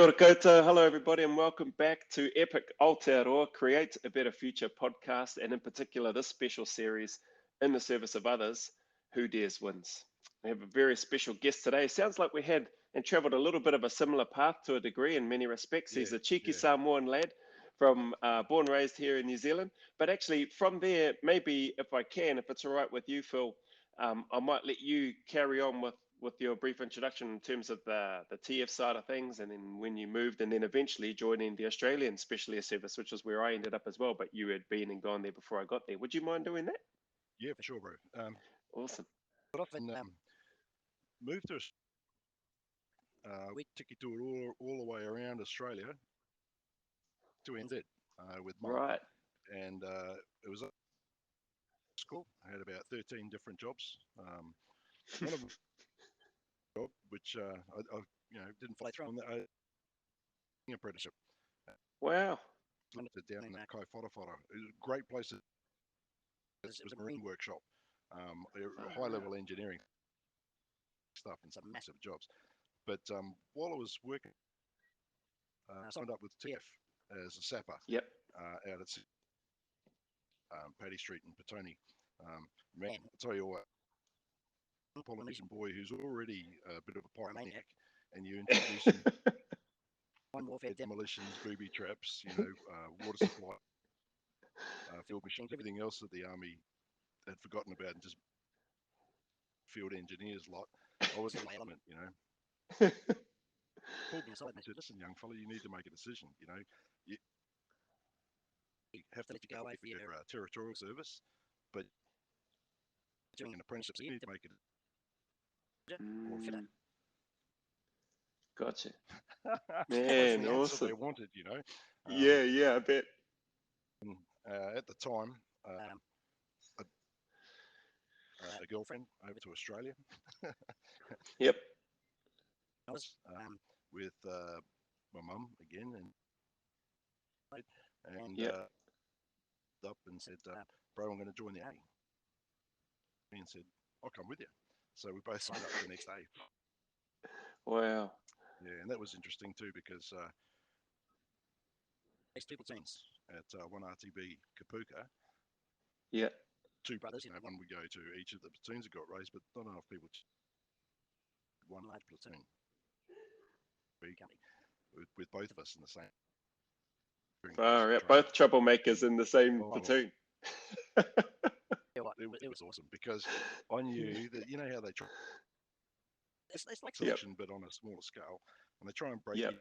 Kia ora koutou. Hello, everybody, and welcome back to Epic Aotearoa Create a Better Future podcast, and in particular, this special series, In the Service of Others, Who Dares Wins. We have a very special guest today. Sounds like we had and travelled a little bit of a similar path to a degree in many respects. He's a cheeky Samoan lad from born and raised here in New Zealand. But actually, from there, maybe if I can, if it's all right with you, Phil, I might let you carry on with your brief introduction in terms of the TF side of things, and then when you moved and then eventually joining the Australian Special Air Service, which is where I ended up as well, but you had been and gone there before I got there. Would you mind doing that? Yeah, for sure, bro. Awesome. But often moved to we took you all the way around Australia to NZ with mum. Right. And it was school. I had about 13 different jobs. One of them job which I didn't follow through on the apprenticeship. Wow. Limited down in Kai Whara. It was a great place. It was a marine workshop, high level engineering stuff and some massive jobs. But while I was working, I signed up with TF as a sapper. Yep. Out at Paddy Street in Petone. Man, I'll tell you what, a Polynesian boy who's already a bit of a pyromaniac, and you introduce him one warfare, demolitions, booby traps, water supply, field machines, everything else that the army had forgotten about, and just field engineers lot. I was in my element, Pulled me aside and said, "Listen, young fella, you need to make a decision. You have to let you go away for your territorial service, but doing an apprenticeship, so you need to make it or fit it." Gotcha. Man, awesome. That's what they wanted, Yeah, I bet. At the time, a girlfriend over to Australia. Yep. I was with my mum again, and Yep. up and said, "Bro, I'm going to join the army." And said, "I'll come with you." So we both signed up the next day. Wow. Yeah, and that was interesting too because there's two platoons at 1 RTB Kapuka. Yeah. Two brothers, one would go to each of the platoons that got raised, but not enough people. One large platoon. With both of us in the same. Both troublemakers in the same platoon. It was awesome because I knew that how they try. It's like selection, but on a smaller scale, and they try and break it.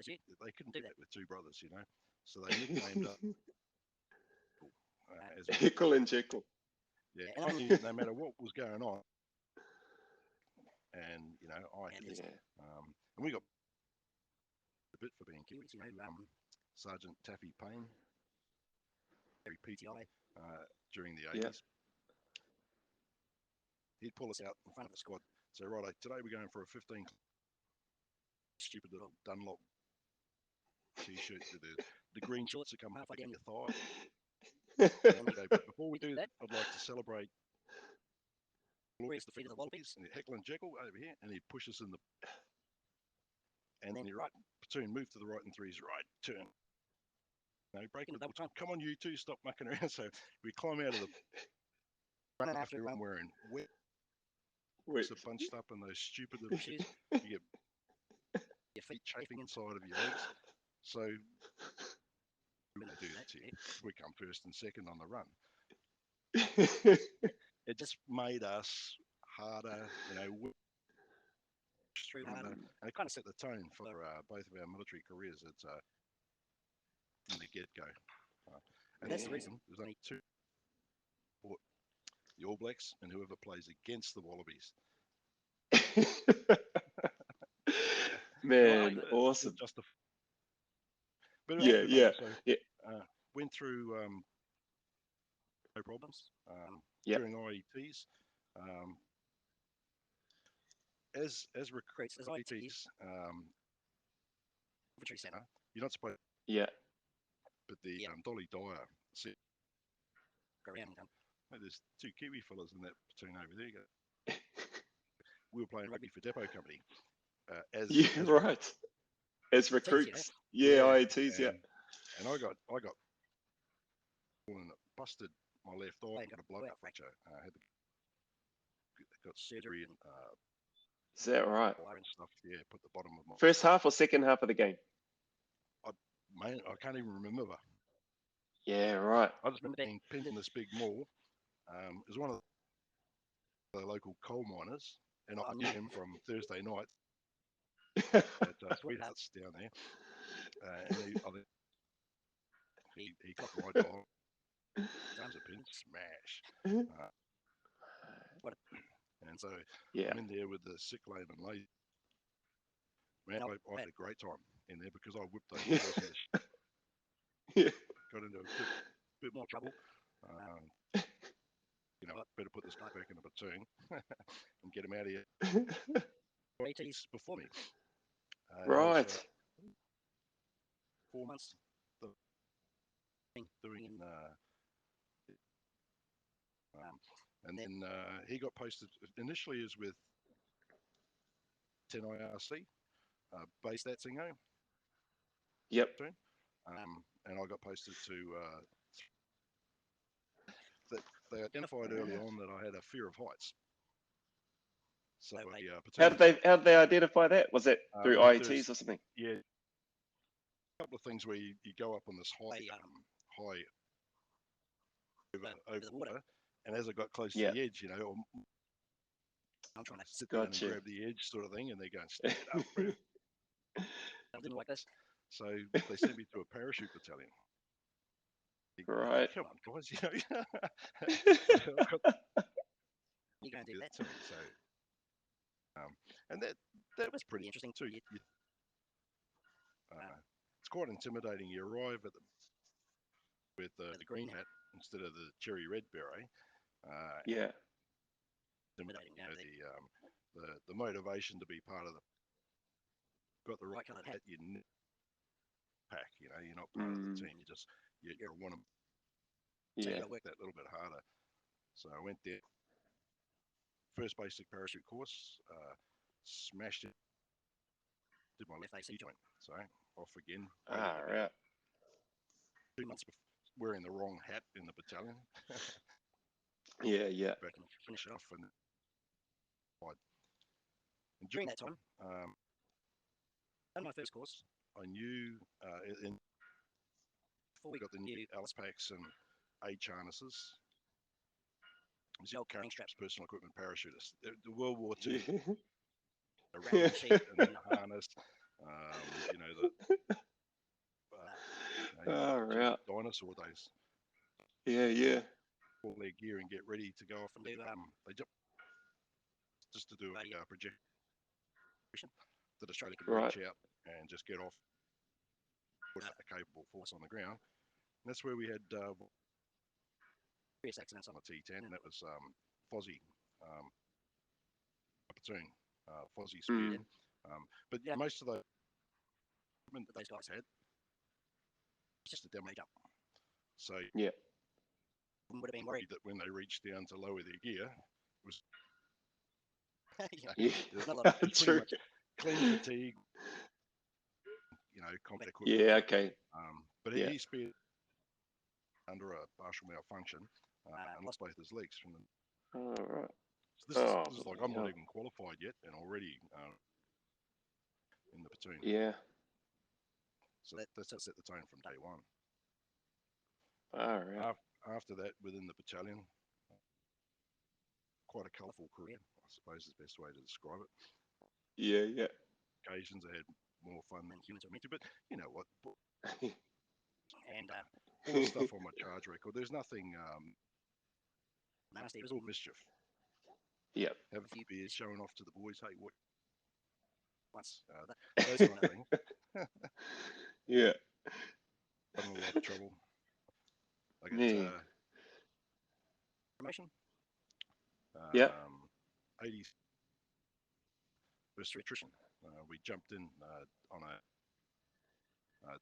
They couldn't do that with two brothers, So they nicknamed as Jekyll and Jekyll. Yeah, and I knew no matter what was going on, and I had this, and we got a bit for being Kiwis, Sergeant Taffy Payne, Harry PTI, during the 80s. Yep. He'd pull us out in front of the squad. So, righto, today we're going for a 15 stupid little Dunlop t-shirt with the green shorts that come halfway down your thigh. And we go, but before we do that, I'd like to celebrate glorious defeat of the Wallabies and Heckle and Jekyll over here, and he'd push us in the. And then you're right, platoon, move to the right and three's right, turn. Breaking the double time. Come on, you two, stop mucking around. So we climb out of the. Running after everyone wearing wet. So bunched up in those stupid little shoes. You get your feet chafing inside of your legs. So when they do that to you, we come first and second on the run. It just made us harder, through harder, and it kind of set the tone for both of our military careers. It's from the get-go, and that's the reason there's only two: the All Blacks and whoever plays against the Wallabies. Man, awesome. But yeah. Went through no problems during IETs. As recruits, as IETs, infantry centre, you're not supposed. Yeah. But the Dolly Dyer said, "Go around and hey, there's two Kiwi fellas in that platoon over there." We were playing rugby for Depot Company, as Yeah, right. As recruits. Yeah, IATs, yeah. And I got and it busted my left eye and got a blowout fracture. Got surgery and Is that right? wire and stuff. Yeah, put the bottom of my First half or second half of the game? I can't even remember. Yeah, right. I just remember being pinned in this big mall. It was one of the local coal miners, and I knew him from Thursday night at Sweethearts down there. And he got the right dog. Drums a pin, smash. And so Yeah. I'm in there with the sick lane and lazy. Man, I had a great time in there because I whipped those guys in the Yeah. got into a bit more trouble. You know what? Better put this guy back in the platoon and get him out of here. ATs before me. Right. 4 months doing and then he got posted initially as with 10 IRC base that Singo. Yep. And I got posted to they identified early on that I had a fear of heights. So how did they identify that? Was it through IATs or something? Yeah, a couple of things where you go up on this high over the water, and as I got close to the edge, you know, I'm trying to sit down and grab the edge sort of thing, and they're going, stand up, Brad. I didn't like this. So they sent me to a parachute battalion. Right. Come on, guys, you know. You can't do that to me. So, and that was pretty interesting too. It's quite intimidating. You arrive at with the green hat instead of the cherry red beret. Yeah. Intimidating. You know, the motivation to be part of got the right kind of hat. You pack. You know, you're not part of the team. You want to. So you got to work that little bit harder. So I went there. First basic parachute course, smashed it, did my left AC joint. So off again. Right. 2 months wearing the wrong hat in the battalion. Yeah. Back and finish it off. And during that time, in my first course, I knew before we got the new Alice packs and H harnesses, it was the old carrying straps, personal equipment parachutist. The World War II, a wrapping sheet and then the harness, you know, the dinosaur days. Yeah. All their gear and get ready to go off and do just to do a projection that Australia could reach out and just get off, put a capable force on the ground. And that's where we had various accidents on the T10, and that was Fozzie platoon, Fozzie speed. But yeah, most of the equipment that those guys had was just a demo jump. So yeah, would have been worried that when they reached down to lower their gear, it was there's not a lot of pretty much clean fatigue, you know, combat equipment. Yeah, okay. But he speared under a partial malfunction and lost both his legs from the. Right. So this is like I'm not even qualified yet, and already in the platoon. Yeah. So that set the tone from day one. Right. After that, within the battalion, quite a colourful career, I suppose is the best way to describe it. Yeah. Occasions I had more fun than humans are meant to, but you know what? And all the stuff on my charge record, there's nothing nasty. It was all mischief. Yeah. Have a few beers, showing off to the boys. Hey, what? Once those kind of things. Yeah. Got in a lot of trouble. I got promotion. 80s first attrition. We jumped in on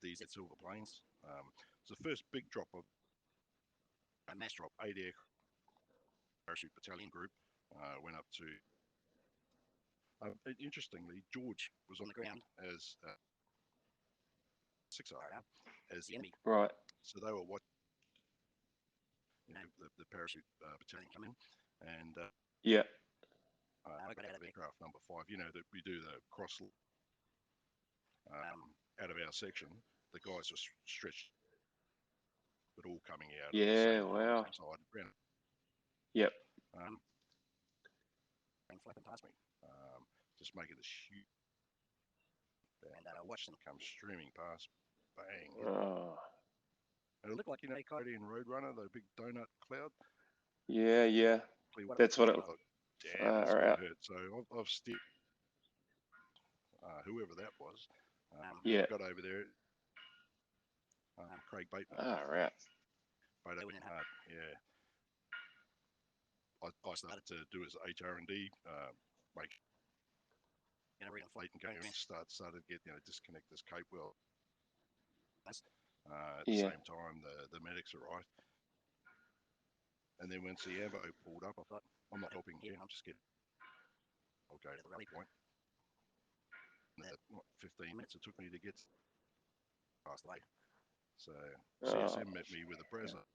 these silver planes. It was the first big drop of a mass drop. 8 air parachute battalion group went up to Interestingly, George was on the ground as 6R as the enemy. Right. So they were watching, the parachute battalion come in, and Yeah. I got out of aircraft number 5. That we do the cross out of our section. The guys are stretched, but all coming out at the Yeah. same time, Wow. same side. Yep. And flapping past me, just making this huge, and I watched them come streaming past, bang. Oh. And it looked like, Coyote and Roadrunner, the big donut cloud. Yeah. Yeah. That's what it. Like, damn, it's going to hurt. So I've steered whoever that was. Yeah. Got over there. Craig Bateman. Right. Bateman went in hard. Yeah. I started to do his HR&D, make reinflate and go in, started to get, disconnect this cape well. At the same time, the medics arrived. And then when Siambo pulled up, I thought, I'm not helping here, I'm just getting, I'll go to the rally point. And that, 15 minutes it took me to get past late. So CSM met me with a present.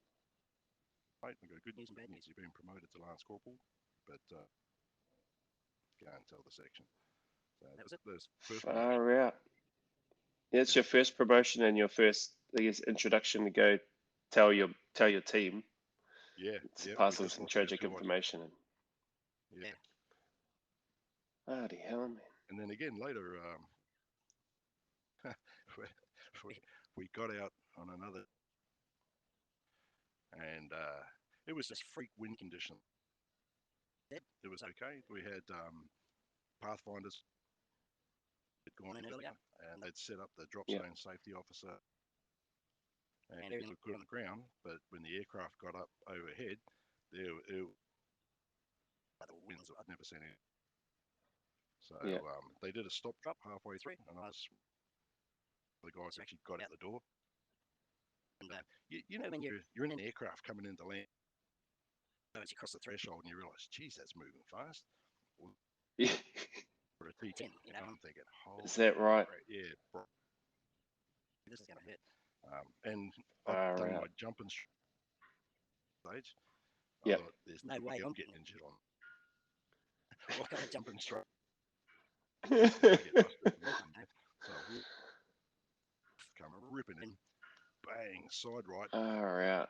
Mate, we've got good news and bad news. You've been promoted to Lance Corporal, but go and tell the section. So that was it. First Far out. Yeah, it's your first promotion and your first, I guess, introduction to go tell your team. Yeah. Pass them some tragic information. Yeah. Bloody hell, man. And then again later, we got out on another, and it was just freak wind condition. It was okay. We had pathfinders had gone in earlier, and they'd set up the drop zone safety officer, and everything was good on the ground. But when the aircraft got up overhead, the winds I'd never seen it. So they did a stop drop halfway through, and the guys actually got out the door. And when you're in an aircraft coming into land, as you cross the threshold and you realise, geez, that's moving fast. Yeah. For a T10, I'm thinking, is that right? Yeah, bro, this is going to hit. And I've done my jumping stage. Yeah. There's no way I'm getting injured on. I've got to jump in straight. So come ripping in, bang, side right. Right.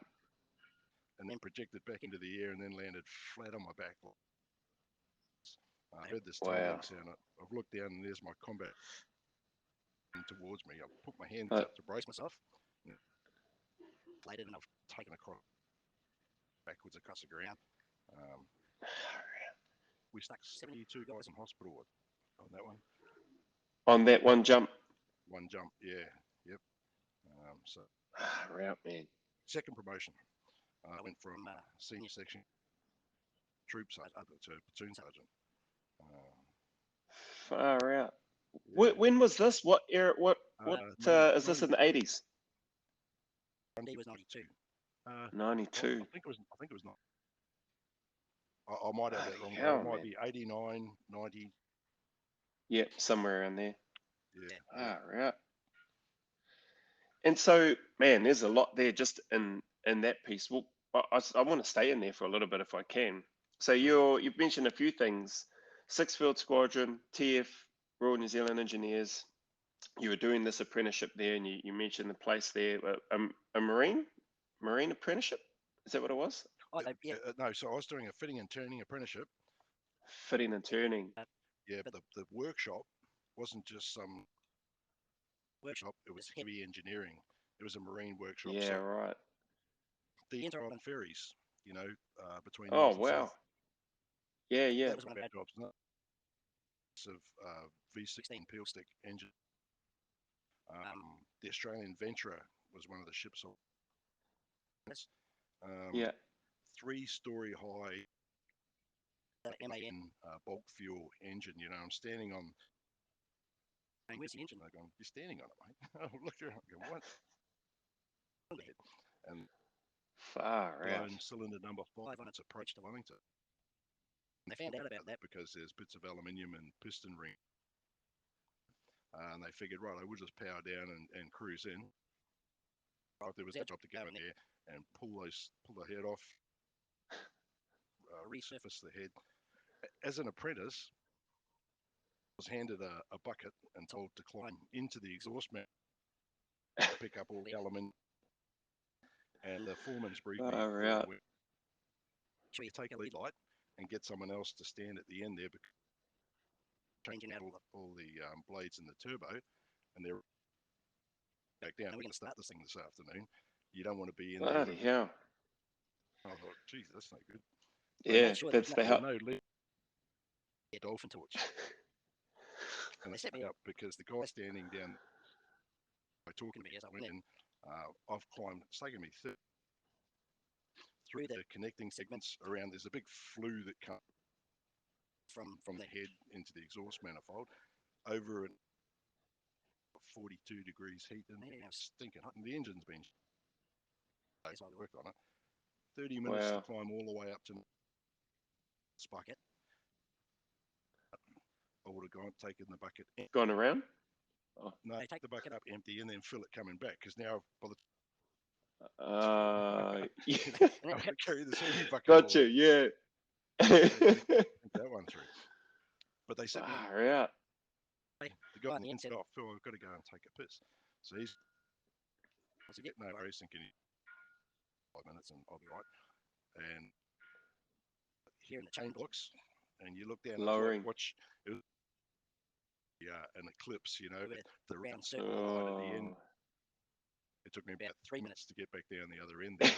And then projected back into the air and then landed flat on my back. I heard this tumbling sound. I've looked down and there's my combat towards me. I've put my hands up to brace myself. Inflated, and I've taken backwards across the ground. We stuck 72 guys in hospital on that one. On that one jump? One jump, yeah. Yep. So right, man. Second promotion. I went from senior section troop sergeant to platoon sergeant. Far out. Yeah. When was this? What era? What is this in the 80s? It was 92. 92. I think it was not. I might have that wrong. It might be 89, 90. Yeah, somewhere around there. Yeah. Right. And so, man, there's a lot there just in that piece. Well, I want to stay in there for a little bit if I can. So you've mentioned a few things: 6th Field Squadron, TF, Royal New Zealand Engineers. You were doing this apprenticeship there, and you mentioned the place there, a marine apprenticeship. Is that what it was? No, so I was doing a fitting and turning apprenticeship. Fitting and turning. Yeah, but the workshop wasn't just some workshop, it was heavy engineering. It was a marine workshop. Yeah, so right. The inter-island ferries, between north and south. Yeah. That was one of our jobs. Of V16 peel stick engine. The Australian Venturer was one of the ships. Yeah. 3-story high MAN bulk fuel engine. I'm standing on. Where's the engine? I'm going, you're standing on it, mate. Oh, look around. I'm going, what? And far blown cylinder number 5 on its approach to Wellington. They found out about that because there's bits of aluminium and piston ring. And they figured, right, I would just power down and cruise in. Right, there was a job to go in there and pull the head off, resurface the head. As an apprentice, I was handed a bucket and told to climb into the exhaust mount, pick up all the aluminium, and the foreman's briefed me. Sure, you take a lead light and get someone else to stand at the end there, because changing out all the blades in the turbo, and they're back down. We're going to start this thing this afternoon. You don't want to be in there. Bloody hell. I thought, geez, that's no good. Yeah, that's the help. No lead, dolphin torch. And they set me up because the guy standing down, talking to me as I went in, I've climbed, it's taken me through the connecting segments around. There's a big flue that comes from the head into the exhaust manifold over at 42 degrees heat, and stinking hot. And the engine's been days I worked on it. 30 minutes to climb all the way up to this bucket. I would have taken the bucket. Gone around? Oh. No, take the bucket up empty and then fill it coming back, because now by the I carry this heavy bucket. Got you, yeah. That one through. But they said, out. The guy on the end said, "Oh, Phil, I've got to go and take a piss." So I said, "Yeah, no worries, and can you 5 minutes and I'll be right." And here in the chain blocks, and you look down, lowering. Watch, it was, an eclipse, the round circle light at the end. It took me about 3 minutes to get back down the other end there.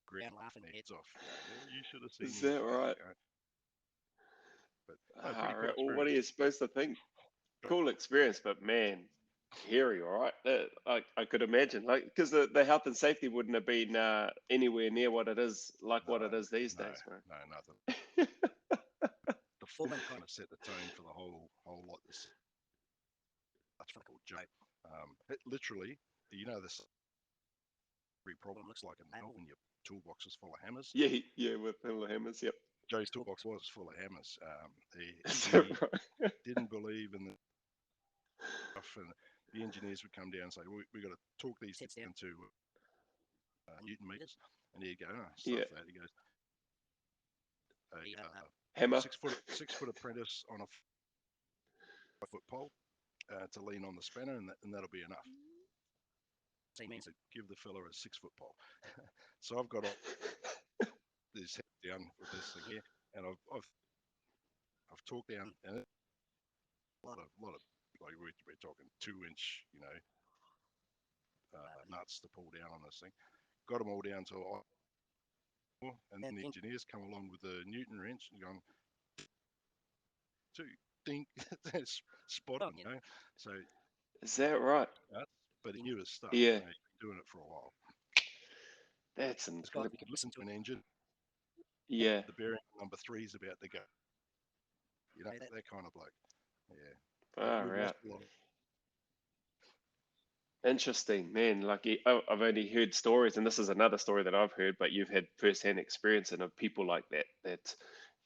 Ground laughing their heads off. You should have seen. Is that right? But cool, what are you supposed to think? Cool experience, but man, hairy, all right? I could imagine, like, because the health and safety wouldn't have been anywhere near what it is, what it is these days, man. No, nothing. The foreman kind of set the tone for the whole lot. This much fun called Joe. It literally, this every problem looks like a nail when your toolbox is full of hammers. Yeah, with full of hammers. Yep. Joe's toolbox was full of hammers. He right? Didn't believe in the stuff, and the engineers would come down and say, "We got to talk these heads down to Newton meters," and he'd go, "Stuff that." He goes, "Hammer, 6 foot apprentice on a 5-foot pole to lean on the spanner, and that'll be enough." So he means to give the fella a 6-foot pole. So I've got this head down with this thing here, and I've talked down, and a lot of like we're talking 2-inch, nuts to pull down on this thing. Got them all down to, and then the engineers come along with the Newton wrench and going, ding, that's spot on, So is that right? But he knew his stuff. Yeah, he'd been doing it for a while. That's incredible. You could listen to an engine. Yeah, the bearing number 3 is about to go. That kind of bloke. Yeah. Out. Interesting, man. Like I've only heard stories, and this is another story that I've heard, but you've had first-hand experience and of people like that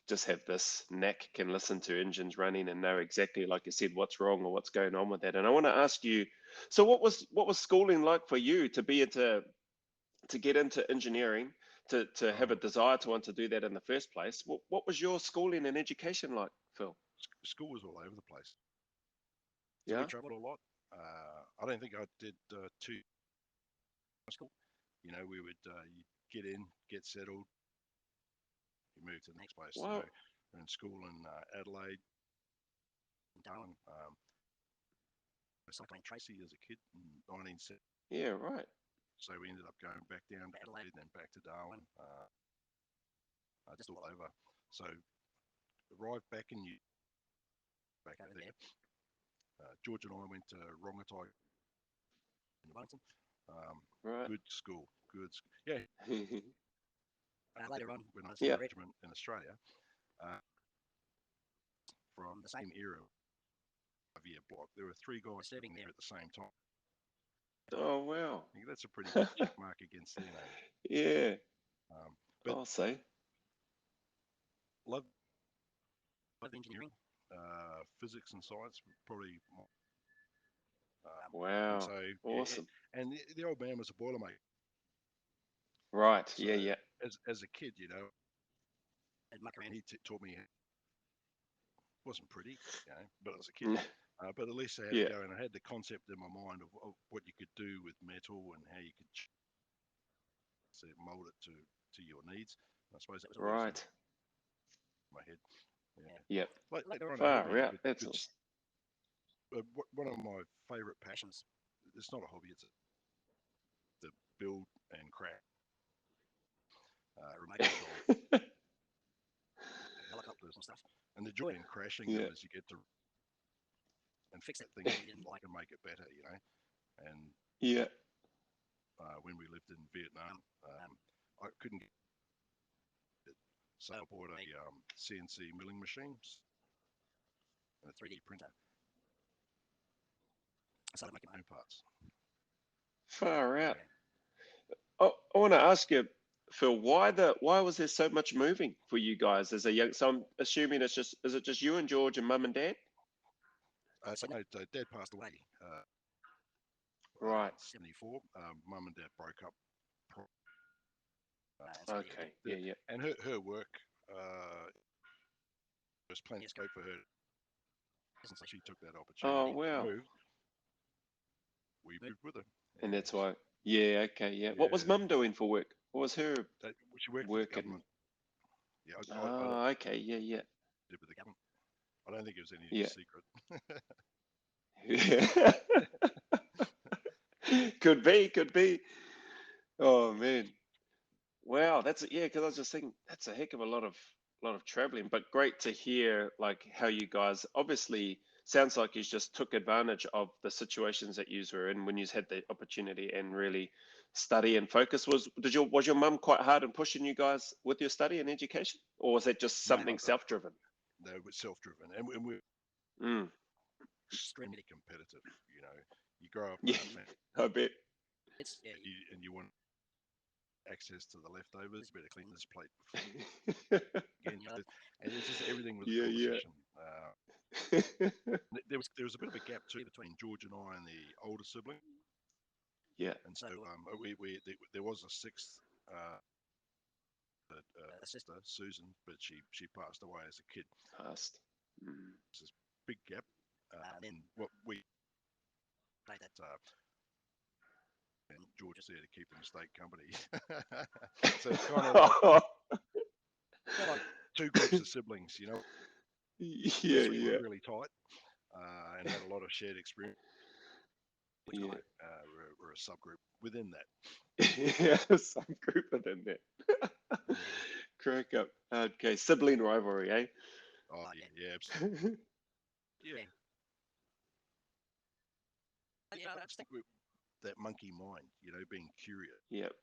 just have this knack, can listen to engines running and know exactly, like you said, what's wrong or what's going on with that. And I want to ask you, so what was schooling like for you to get into engineering, to have a desire to want to do that in the first place? What was your schooling and education like, Phil? School was all over the place. So Yeah, we traveled a lot. I don't think I did too school. We would you get in, get settled, you move to the next place. wow. We're in school in Adelaide, Darwin. Cycling Tracy as a kid in 1970. Yeah, right. So we ended up going back down to Adelaide and then back to Darwin. Just all over. So arrived back in back over there. George and I went to Rongotai in Wellington. Right. Good school. Yeah. Later on, when I was in the regiment in Australia, from the same era, 5-year block, there were 3 guys serving there at the same time. Oh, wow. I think that's a pretty good check mark against their name. Yeah. But I'll say. love engineering, physics and science, probably. And Wow. so, yeah, Awesome. and the old man was a boilermaker. Right. So Yeah. Yeah. as a kid, I'd muck around. He taught me. It wasn't pretty, but I was a kid. But at least I had to Yeah. go, and I had the concept in my mind of what you could do with metal and how you could mold it to your needs. And I suppose that was always in Right. my head. Yeah. Yep. Later on, a Far hobby, out. That's but awesome. one of my favourite passions. It's not a hobby. It's the build and crash remote control helicopters and stuff. And the joy in crashing Yeah. them is you get to and fix that thing that you didn't like and make it better. And Yeah. when we lived in Vietnam, I couldn't get it. So I bought a CNC milling machine and a 3D printer. I started making my own parts. Far out. Oh, I want to ask you, Phil, why was there so much moving for you guys as a young? So I'm assuming is it just you and George and Mum and Dad? So no, Dad passed away Right. in '74. Mum and Dad broke up. Okay. Yeah. Yeah. And her work was plenty of scope for her. So she took that Oh opportunity to wow. move. We moved with her. And Yeah. that's why. Yeah. Okay. Yeah. What was Yeah. Mum doing for work? What was her She worked for the work and? government. Yeah, I Oh, okay. Yeah. Yeah. did with the government. I don't think it was anything Yeah. secret. Yeah. Could be. Could be. Oh man. Wow, yeah, because I was just thinking that's a heck of a lot of traveling, but great to hear like how you guys obviously sounds like you just took advantage of the situations that you were in when you had the opportunity and really study and focus. Was your mum quite hard in pushing you guys with your study and education, or was it just No, something self-driven? they were self-driven, and we're Mm, extremely competitive. You grow up in yeah, a family, I bet. and you want access to the leftovers. Better clean this plate again. And it's just everything was a Yeah, yeah. competition. There was a bit of a gap too between George and I and the older sibling, Yeah, and so there was a sixth a sister, Susan, but she passed away as a kid. past. Mm. It's this big gap. Then what we played that and George is there to keep them state company. So it's kind of like two groups of siblings, Yeah, three were yeah, really tight and had a lot of shared experience. George and yeah. I were a subgroup within that. Yeah, some group within there. Yeah. Crack up. Okay, sibling rivalry, eh? Oh yeah, yeah. I just think that monkey mind, being curious, Yep.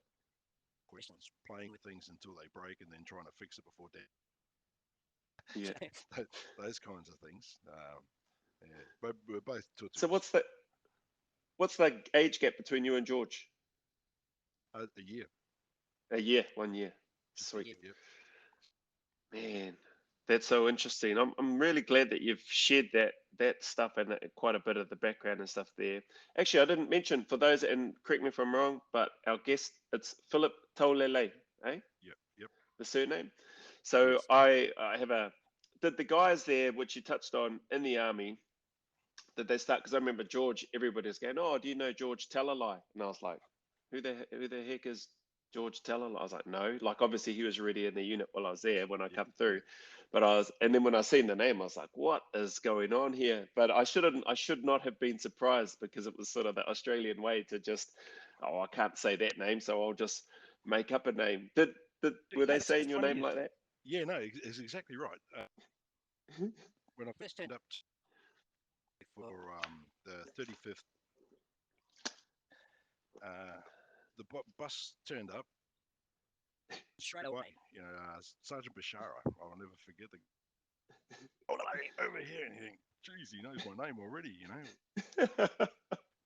questions, playing with things until they break, and then trying to fix it before death. Yeah. Those kinds of things. Yeah, but we're both So tutus. what's the age gap between you and George? A year. A year, 1 year. Just a Sweet. year. Yep. Man, that's so interesting. I'm really glad that you've shared that stuff and quite a bit of the background and stuff there. Actually, I didn't mention for those, and correct me if I'm wrong, but our guest, it's Philip Taulelei, eh? Yep. Yep. The surname. So Yes. I have did the guys there, which you touched on in the army, did they start? Because I remember George, everybody was going, "Oh, do you know George Taulelei?" And I was like, who the heck is George Taulelei? I was like, no. Like obviously he was already in the unit while I was there when I Yep. come through, but and then when I seen the name, I was like, what is going on here? But I should not have been surprised because it was sort of the Australian way to just, oh, I can't say that name, so I'll just make up a name. Were No, they it's saying your funny. name like that? Yeah, no, it's exactly right. When I first turned up for the 35th, the bus turned up straight away. Sergeant Bashara, I'll never forget the. Oh, over here, and you think, geez, he knows my name already.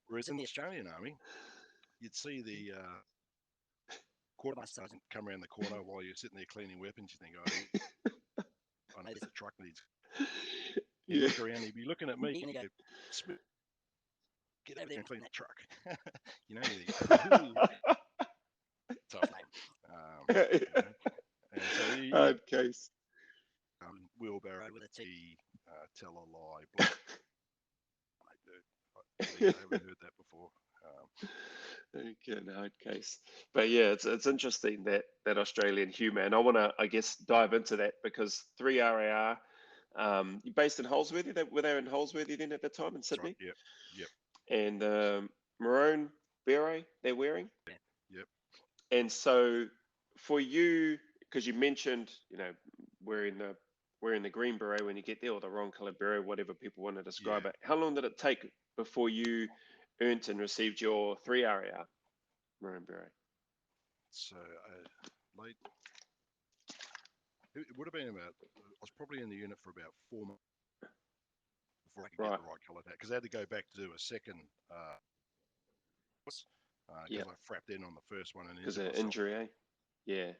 Whereas in the Australian Army, you'd see the quartermaster sergeant come around the corner while you're sitting there cleaning weapons. You think, oh, I know the truck needs. Yeah. Look around, he'd be looking at me and he'd go, get over there and clean that truck. You know, tough name. And so he Hard case. wheelbarrow with a T, Taulelei. I haven't heard that before. Okay, no, hard case. But yeah, it's interesting that Australian humour, and I want to, I guess, dive into that because 3RAR, you're based in Holsworthy. Were they in Holsworthy then at the time in Sydney? Right, yep. And maroon beret they're wearing. Yep. And so for you, because you mentioned, wearing the green beret when you get there, or the wrong coloured beret, whatever people want to describe it. How long did it take before you earned and received your 3RAR maroon beret? So late. It would have been about. I was probably in the unit for about 4 months before I could get the right colour hat, because I had to go back to do a second course because I frapped in on the first one and because of injury, eh? Yeah.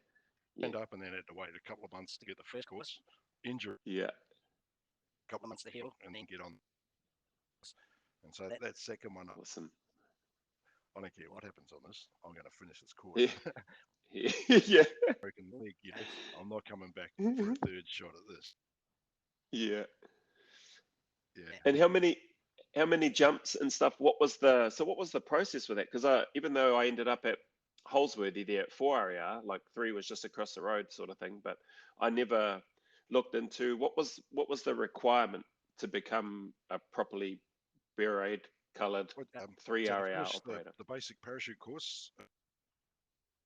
End up and then had to wait a couple of months to get the first course. Injury. Yeah. A couple of months to heal and then get on. And so that second one. Awesome. I don't care what happens on this. I'm going to finish this course. Yeah. Broken leg, I'm not coming back for a third shot at this. Yeah. Yeah. And how many jumps and stuff? What was the process with that? Because even though I ended up at Holsworthy there at 4RAR, like 3 was just across the road sort of thing, but I never looked into what was the requirement to become a properly beret coloured 3RAR operator. The basic parachute course,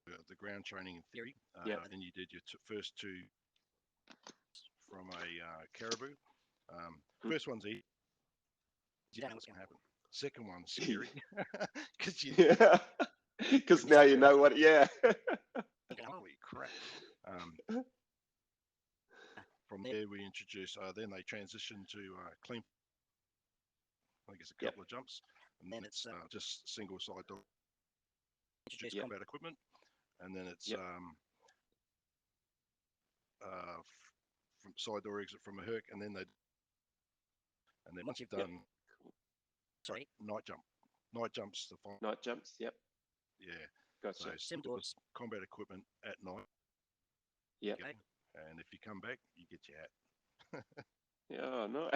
the ground training in theory, and you did your first 2 from a caribou. First one's easy. You don't know what's going to happen. Second one's scary because now you know what. Yeah. Holy crap! From there we introduced. Then they transitioned to clean. I think it's a couple of jumps, and then it's just single side door. Introduce combat equipment, and then it's from side door exit from a Herc, and then once you've done, night jumps the final. Night jumps, yep. Yeah. Gotcha. So sim doors, combat equipment at night. Yeah. And if you come back, you get your hat. Yeah, no.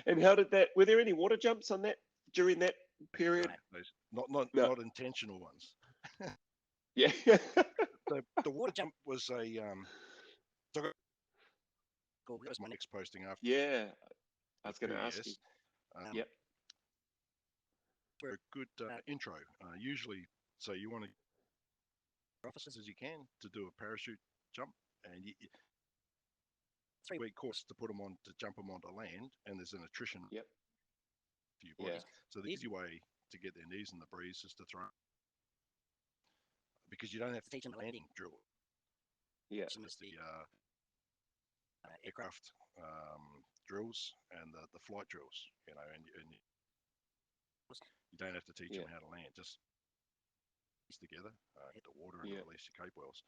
And how did that? Were there any water jumps on that during that period? Not intentional ones. Yeah. The water jump was a that was my next posting after. Yeah, I was going to ask you. Yep. For a good intro, usually, so you want to officers as you can to do a parachute jump, and 3-week course to put them on, to jump them onto land, and there's an attrition. Yep. Few bodies. So the easy way to get their knees in the breeze is to throw, because you don't have to teach them the landing drill. Yeah. Some of the aircraft drills and the flight drills, and you don't have to teach them how to land. Just together, hit the water and release your cape wells.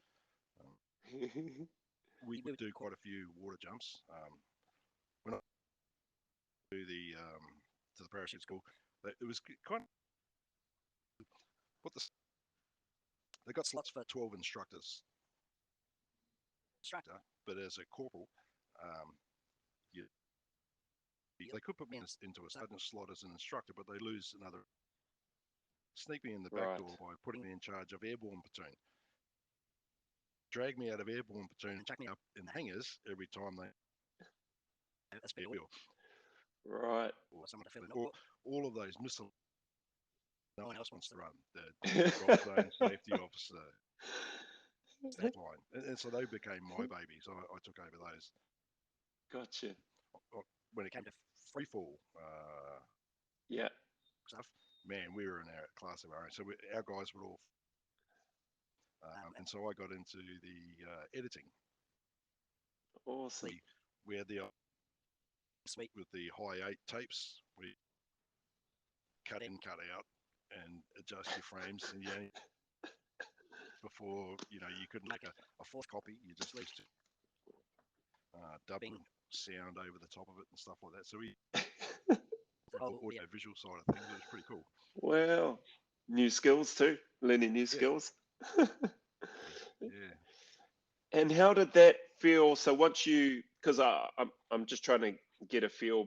We would do quite a few water jumps. When I do to the parachute school, it was kind of they got slots for 12 instructors. But as a corporal, they could put me into a certain slot as an instructor, but they lose another. Sneak me in the back door by putting me in charge of airborne platoon. Drag me out of airborne platoon and chuck me up in the hangars every time they a spare wheel. Right. Or someone to fill in. All of those missiles no one else wants to run. The drop zone safety officer. That line. And so they became my babies. I took over those. Gotcha. When it came to free fall stuff, man, we were in our class of our own. So our guys were all, and so I got into the editing. Awesome. We had the suite with the high 8 tapes. We cut in, cut out, and adjust your frames. And before you couldn't make a fourth copy. You just used to dubbing sound over the top of it and stuff like that. So we the Oh, audio yeah. visual side of things. It was pretty cool. Well, new skills too, learning new Yeah, skills. yeah. And how did that feel? So once you, because I'm just trying to get a feel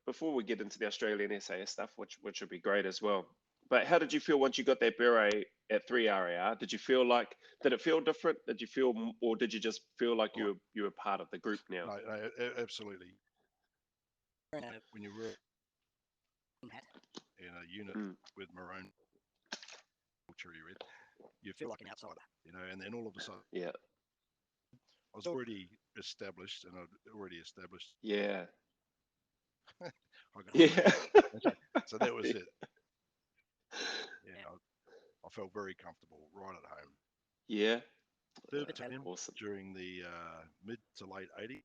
before we get into the Australian SAS stuff, which would be great as well. But how did you feel once you got that beret at 3RAR? Did you feel like, did it feel different? Did you feel, or did you just feel like Oh, you were part of the group now? no, absolutely. Wearing a When you were hat, in a unit Mm, with maroon cherry red, you feel like an outsider. and then all of a sudden, yeah, I was already established, and I'd already established. yeah, I got on yeah, well, and so that was it. Yeah, I felt very comfortable right at home. yeah. Third It's a term Awesome. during the mid to late '80s,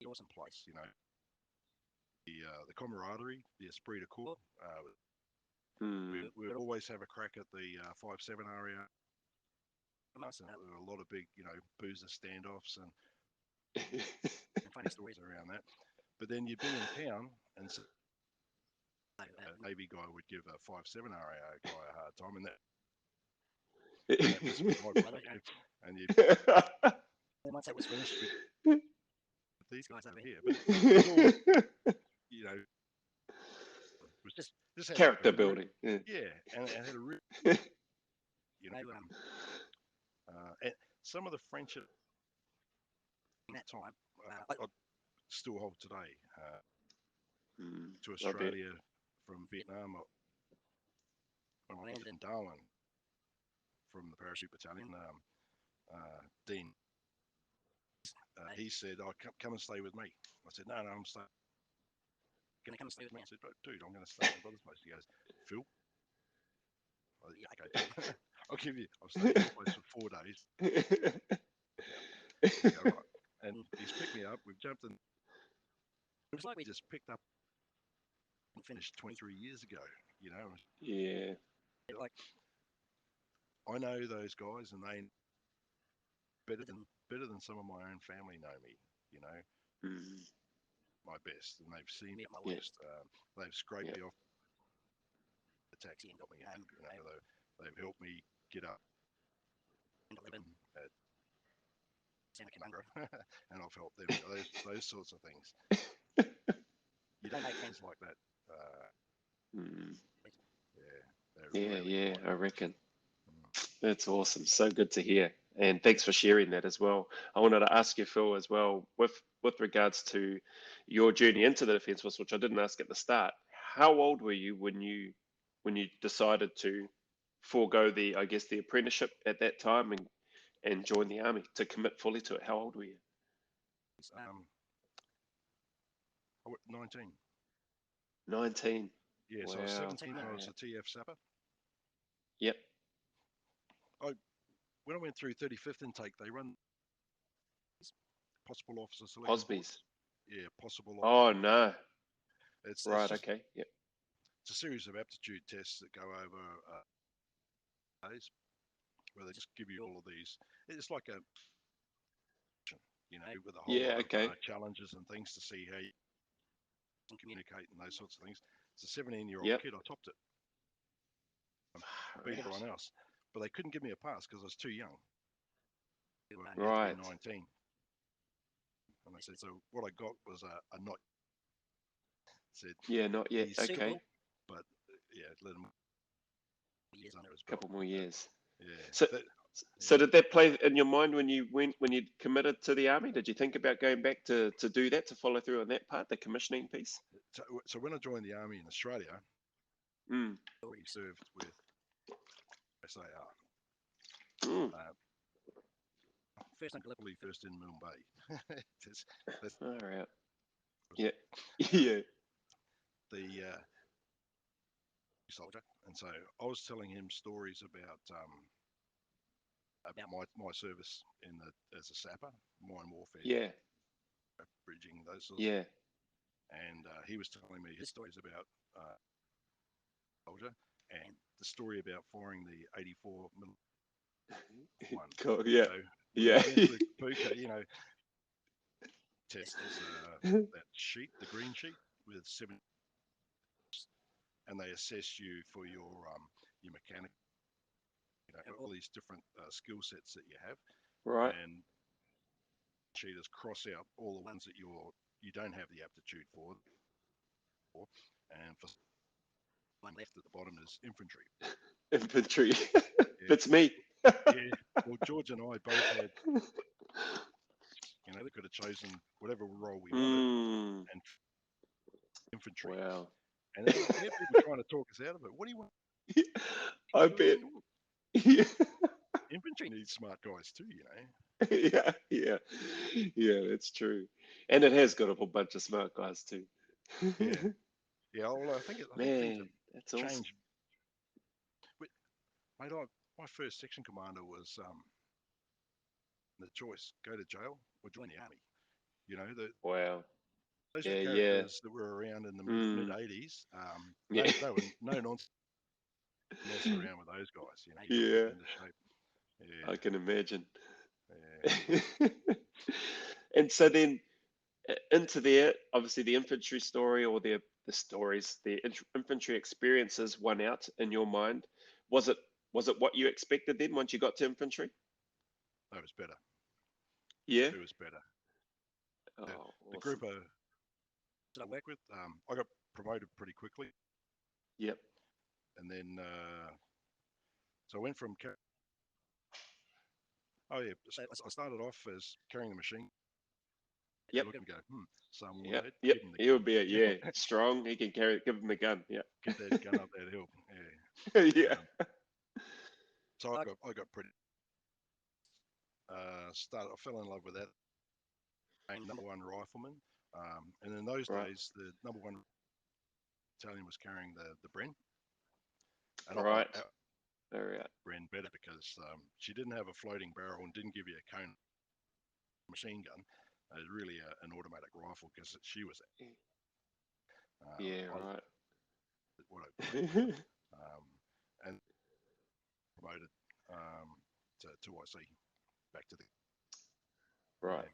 awesome place. the camaraderie, the esprit de corps. Mm, We'd always have a crack at the 5-7 area. Amongst And there were a lot of big, boozer standoffs and funny stories stories. around that. But then you'd be in town, and so Like that. a Navy guy would give a 5-7 RAO guy a hard time, and that was my perspective. And you Once that was finished, with these guys over here, here. but it was all, it was just had Character building. Yeah. yeah, and it had a real, you know, No, and some of the friendship in that time, I still hold today. To I bet. Australia from Vietnam, when I I landed landed in Darwin from the parachute battalion, Dean, he said, "Oh, come and stay with me." I said, "No, I'm staying." gonna come and stay with me. I said, "But dude, I'm going to stay at my brother's place." He goes, "Phil, yeah, okay, I'll stay at your place for 4 days." I go, right, and he's picked me up. We've jumped in. It was like we Just picked up and finished finished 23 years ago. Yeah. like I know those guys, and they better better than than better than some of my own family know me. You know, Mm, my best, and they've seen me at my yeah. worst. they've scraped Yeah. me off the taxi and got me home. They've helped me get up And 11 at, Santa Kimandra. and I've helped them. Those sorts of things. You don't Don't make make friends friends. like that. Mm, Yeah, they're yeah, really yeah, quite. I reckon. Mm. That's awesome. So good to hear. And thanks for sharing that as well. I wanted to ask you, Phil, as well, with regards to your journey into the Defence Force, which I didn't ask at the start. How old were you when you decided to forego the, I guess, the apprenticeship at that time and join the army to commit fully to it? How old were you? Um, 19. 19. Yeah, so I was Wow. 17 when I Far was out. a TF sapper. Yep. I when I went through 35th intake, they run possible officer selection boards. Posby's. Yeah, possible Oh officer. no. It's Right. just Okay. Yep. it's a series of aptitude tests that go over days, where they just give you all of these. It's like with a whole Yeah. lot of Okay. challenges and things to see how you can communicate and those sorts of things. As a 17-year-old Yep. kid, I topped it. I Far beat out. everyone else, but they couldn't give me a pass because I was too young. You had to be Right. 19. And I said, so what I got was a not said Yeah. Not yet. he's Okay. Suitable. but yeah, let him Years under under. his belt. Couple more years. Yeah, So, that, so yeah. did that play in your mind when you committed to the army? Did you think about going back to do that, to follow through on that part, the commissioning piece? So when I joined the army in Australia, Mm. we served with SAR. Mm. Uh, First and Gallipoli. probably first in Mumbai. That's All right. Yeah. uh, Yeah. the soldier, and so I was telling him stories about my service as a sapper, mine warfare, Yeah. bridging, those sorts. Yeah. And he was telling me his stories about soldier and the story about firing the 84 one. Cool. Yeah. So when Yeah. we went to Puka, test is that sheet, the green sheet, with 7, and they assess you for your mechanic, all these different skill sets that you have, Right. and cheaters cross out all the ones that you don't have the aptitude for, and for one left at the bottom is infantry. Infantry. Yeah. That's me. Yeah. Well, George and I both had, we could have chosen whatever role we wanted, and infantry. Wow. And then we had people trying to talk us out of it. What do you want? I bet. Yeah. Infantry needs smart guys too, Yeah. That's true. And it has got a whole bunch of smart guys too. Yeah. Yeah. Well, I think things Man, have that's awesome. changed. Mate, my first section commander was the choice: go to jail or join the army. Wow. Those Yeah, characters that were around in the mid '80s. Yeah. They were no nonsense messing around with those guys. You got Yeah. put into shape. Yeah. I can imagine. Yeah. And so then into there, obviously the infantry story or the stories, the infantry experiences won out in your mind. Was it what you expected then once you got to infantry? That was better. Yeah. It was better. Oh, The awesome. group that I work with, I got promoted pretty quickly, Yep. and then so I went from so I started off as carrying the machine. Yep. Look and go, Samoan Yep. lad, Yep. give him the He'll gun. be strong. He can carry it. Give him the gun. Yeah. Get that gun up that hill. Yeah. So I got pretty. I fell in love with that. Number one rifleman, and in those Right. days, the number one battalion was carrying the Bren, and Right. I All right. Bren better because she didn't have a floating barrel and didn't give you a cone machine gun. It was really an automatic rifle because she was. Yeah. I Right. what I played with it, and promoted to IC back to the Right.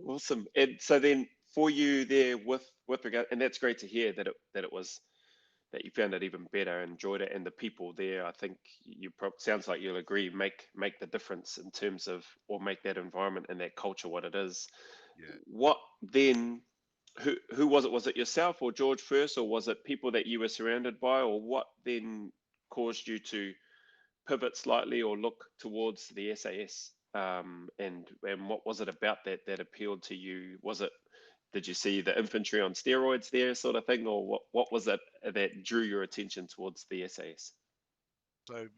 Awesome. And so then for you there with regard, and that's great to hear that it was that you found it even better, enjoyed it, and the people there, I think sounds like you'll agree, make the difference in terms of, or make that environment and that culture what it is. Yeah. What then? Who was it? Was it yourself or George first, or was it people that you were surrounded by, or what then caused you to pivot slightly or look towards the SAS? And what was it about that appealed to you? Did you see the infantry on steroids there, sort of thing, or what was it that drew your attention towards the SAS? So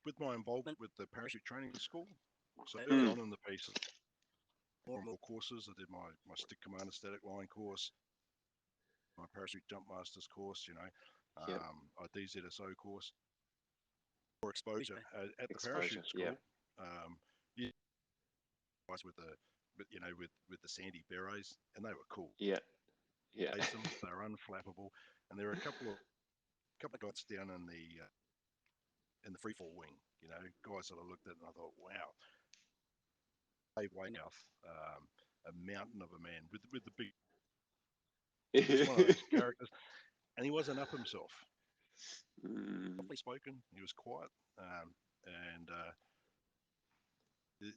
with my involvement with the parachute training school, so early Mm. on in the piece, more and more courses. I did my stick commander static line course, my parachute jump masters course. Yep. my DZSO course. More exposure at the Exposure. parachute Yeah. school. Yeah, guys with with the sandy berets, and they were cool. Yeah. Yeah. Them, they were unflappable, and there were a couple of guys down in the freefall wing. Guys that I looked at and I thought, wow, Dave Weymouth, a mountain of a man with the big. He was one of those characters, and he wasn't up himself. Softly spoken, he was quiet, and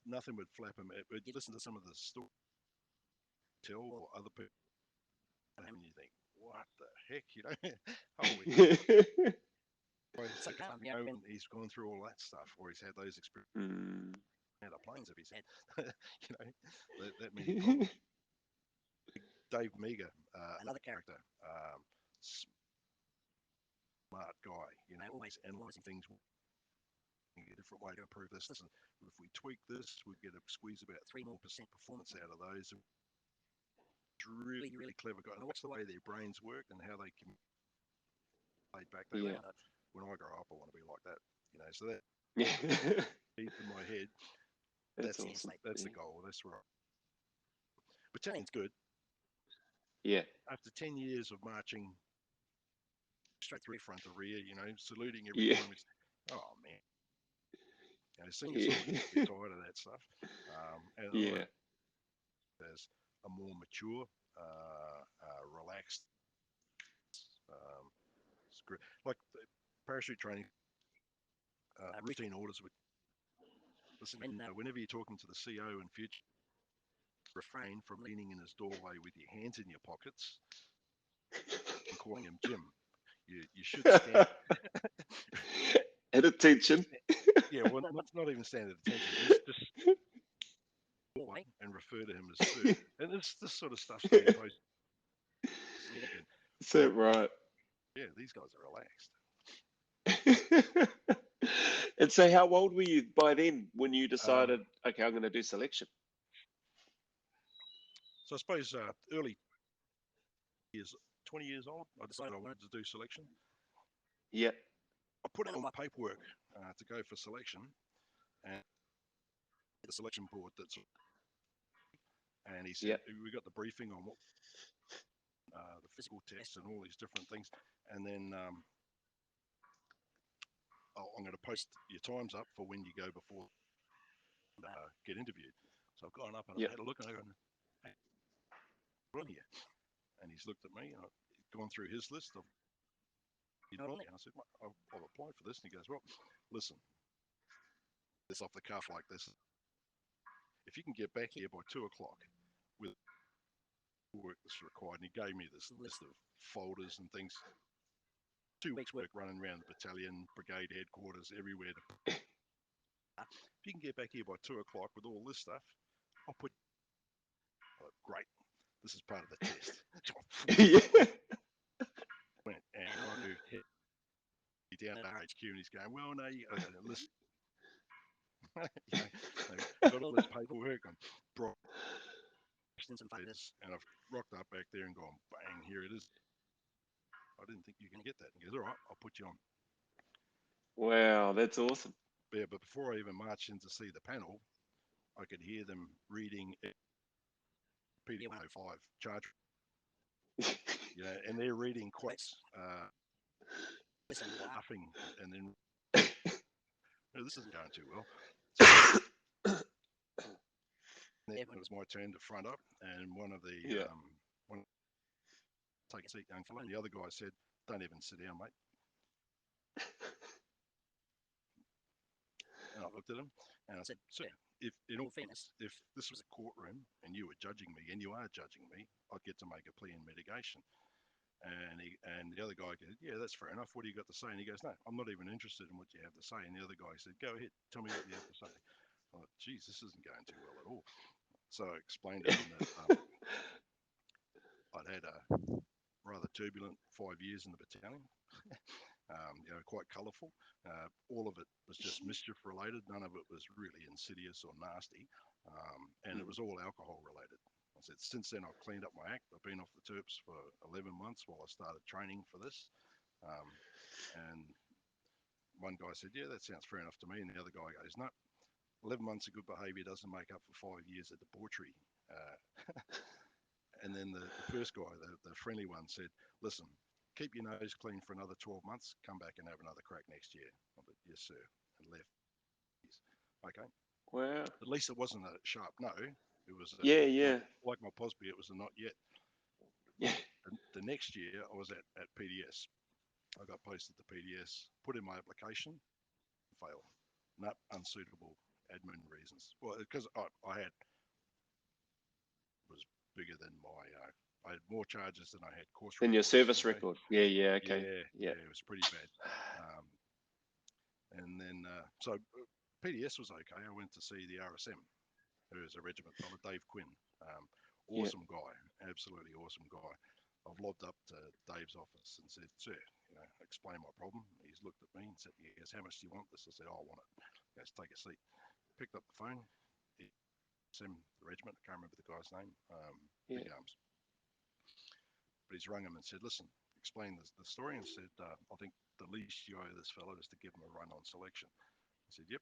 nothing would flap him. But you listen to some of the stories tell or other people, and you think, what the heck, holy. So calm, when he's gone through all that stuff, or he's had those experiences out of planes of his head, that many problems. Dave Meager, another character, smart guy, always analysing things, a different way to improve this. Listen, if we tweak this, we get a squeeze about 3% more performance out of those. It's really, really clever guy. And I watch the way their brains work and how they can laid back. Yeah. When I grow up, I want to be like that. So that Yeah. deep in my head. That's awesome. That's the goal. That's right. Battalion's good. Yeah. After 10 years of marching straight through front to rear, saluting every Yeah. time. Oh man. Senior Yeah. soldiers get tired of that stuff. And Yeah. as a more mature, relaxed, um, like parachute training, routine orders. Listen, whenever you're talking to the CO in future, refrain from leaning in his doorway with your hands in your pockets and calling him Jim. You should stand. At attention. Yeah, well, not even stand at attention. Just Doorway. and refer to him as sir. And this sort of stuff's being posted. Is that right? Yeah, these guys are relaxed. And so, how old were you by then when you Um, decided, okay, I'm going to do selection? so I suppose early years, 20 years old, I decided I wanted to do selection. Yeah. I put in all my paperwork to go for selection, and the selection board and he said, Yeah. we got the briefing on what the physical tests and all these different things, and then I'm going to post your times up for when you go before get interviewed. So I've gone up and Yeah. I've had a look and I've gone, hey, what here? And he's looked at me and I've gone through his list of, and I said, I've applied for this. And he goes, well, listen, this off the cuff like this. If you can get back here by 2 o'clock with work that's required, and he gave me this list of folders and things. 2 weeks work running around the battalion, brigade headquarters, everywhere. If you can get back here by 2 o'clock with all this stuff, I'll put. Oh, great, this is part of the test. Yeah. Went and I hit down to HQ, and he's going, well, no, listen. I've got all this paperwork and brought Questions and favors. and I've rocked up back there and gone, bang, here it is. I didn't think you can get that. And he goes, all right, I'll put you on. Wow, that's awesome. Yeah, but before I even marched in to see the panel, I could hear them reading PD 105 charge, and they're reading quotes, laughing, and then this isn't going too well. So, then it was my turn to front up, and one of the take a seat, young fella. And the other guy said, "Don't even sit down, mate." And I looked at him and I said, "Sir, if in all fairness, if this was a courtroom and you were judging me, and you are judging me, I'd get to make a plea in mitigation." And the other guy goes, "Yeah, that's fair enough. What do you got to say?" And he goes, "No, I'm not even interested in what you have to say." And the other guy said, "Go ahead, tell me what you have to say." I thought, "Geez, this isn't going too well at all." So I explained to him that I'd had a rather turbulent 5 years in the battalion. Quite colourful. All of it was just mischief related. None of it was really insidious or nasty, and it was all alcohol related. I said, since then I've cleaned up my act. I've been off the terps for 11 months while I started training for this. And one guy said, "Yeah, that sounds fair enough to me." And the other guy goes, "No, 11 months of good behaviour doesn't make up for 5 years of debauchery." And then the first guy, the friendly one, said, "Listen, keep your nose clean for another 12 months, come back and have another crack next year." I said, "Yes, sir," and left. Okay. Wow. At least it wasn't a sharp no. It was Yeah. like my Posby, it was a not yet. Yeah. The next year I was at PDS. I got posted to PDS, put in my application, failed. Not unsuitable admin reasons. Well, because I had was bigger than my I had more charges than I had course In your records. service Okay? record. Yeah. Okay. Yeah, it was pretty bad. And then so PDS was okay. I went to see the RSM, who is a regiment fellow, Dave Quinn. Awesome guy, absolutely awesome guy. I've lobbed up to Dave's office and said, "Sir, explain my problem." He's looked at me and said, "Yes, how much do you want this?" I said, "I want it." He goes, "Take a seat." Picked up the phone. The regiment, I can't remember the guy's name. Big arms. But he's rung him and said, "Listen, explain the story," and said, "I think the least you owe this fellow is to give him a run on selection." I said, "Yep,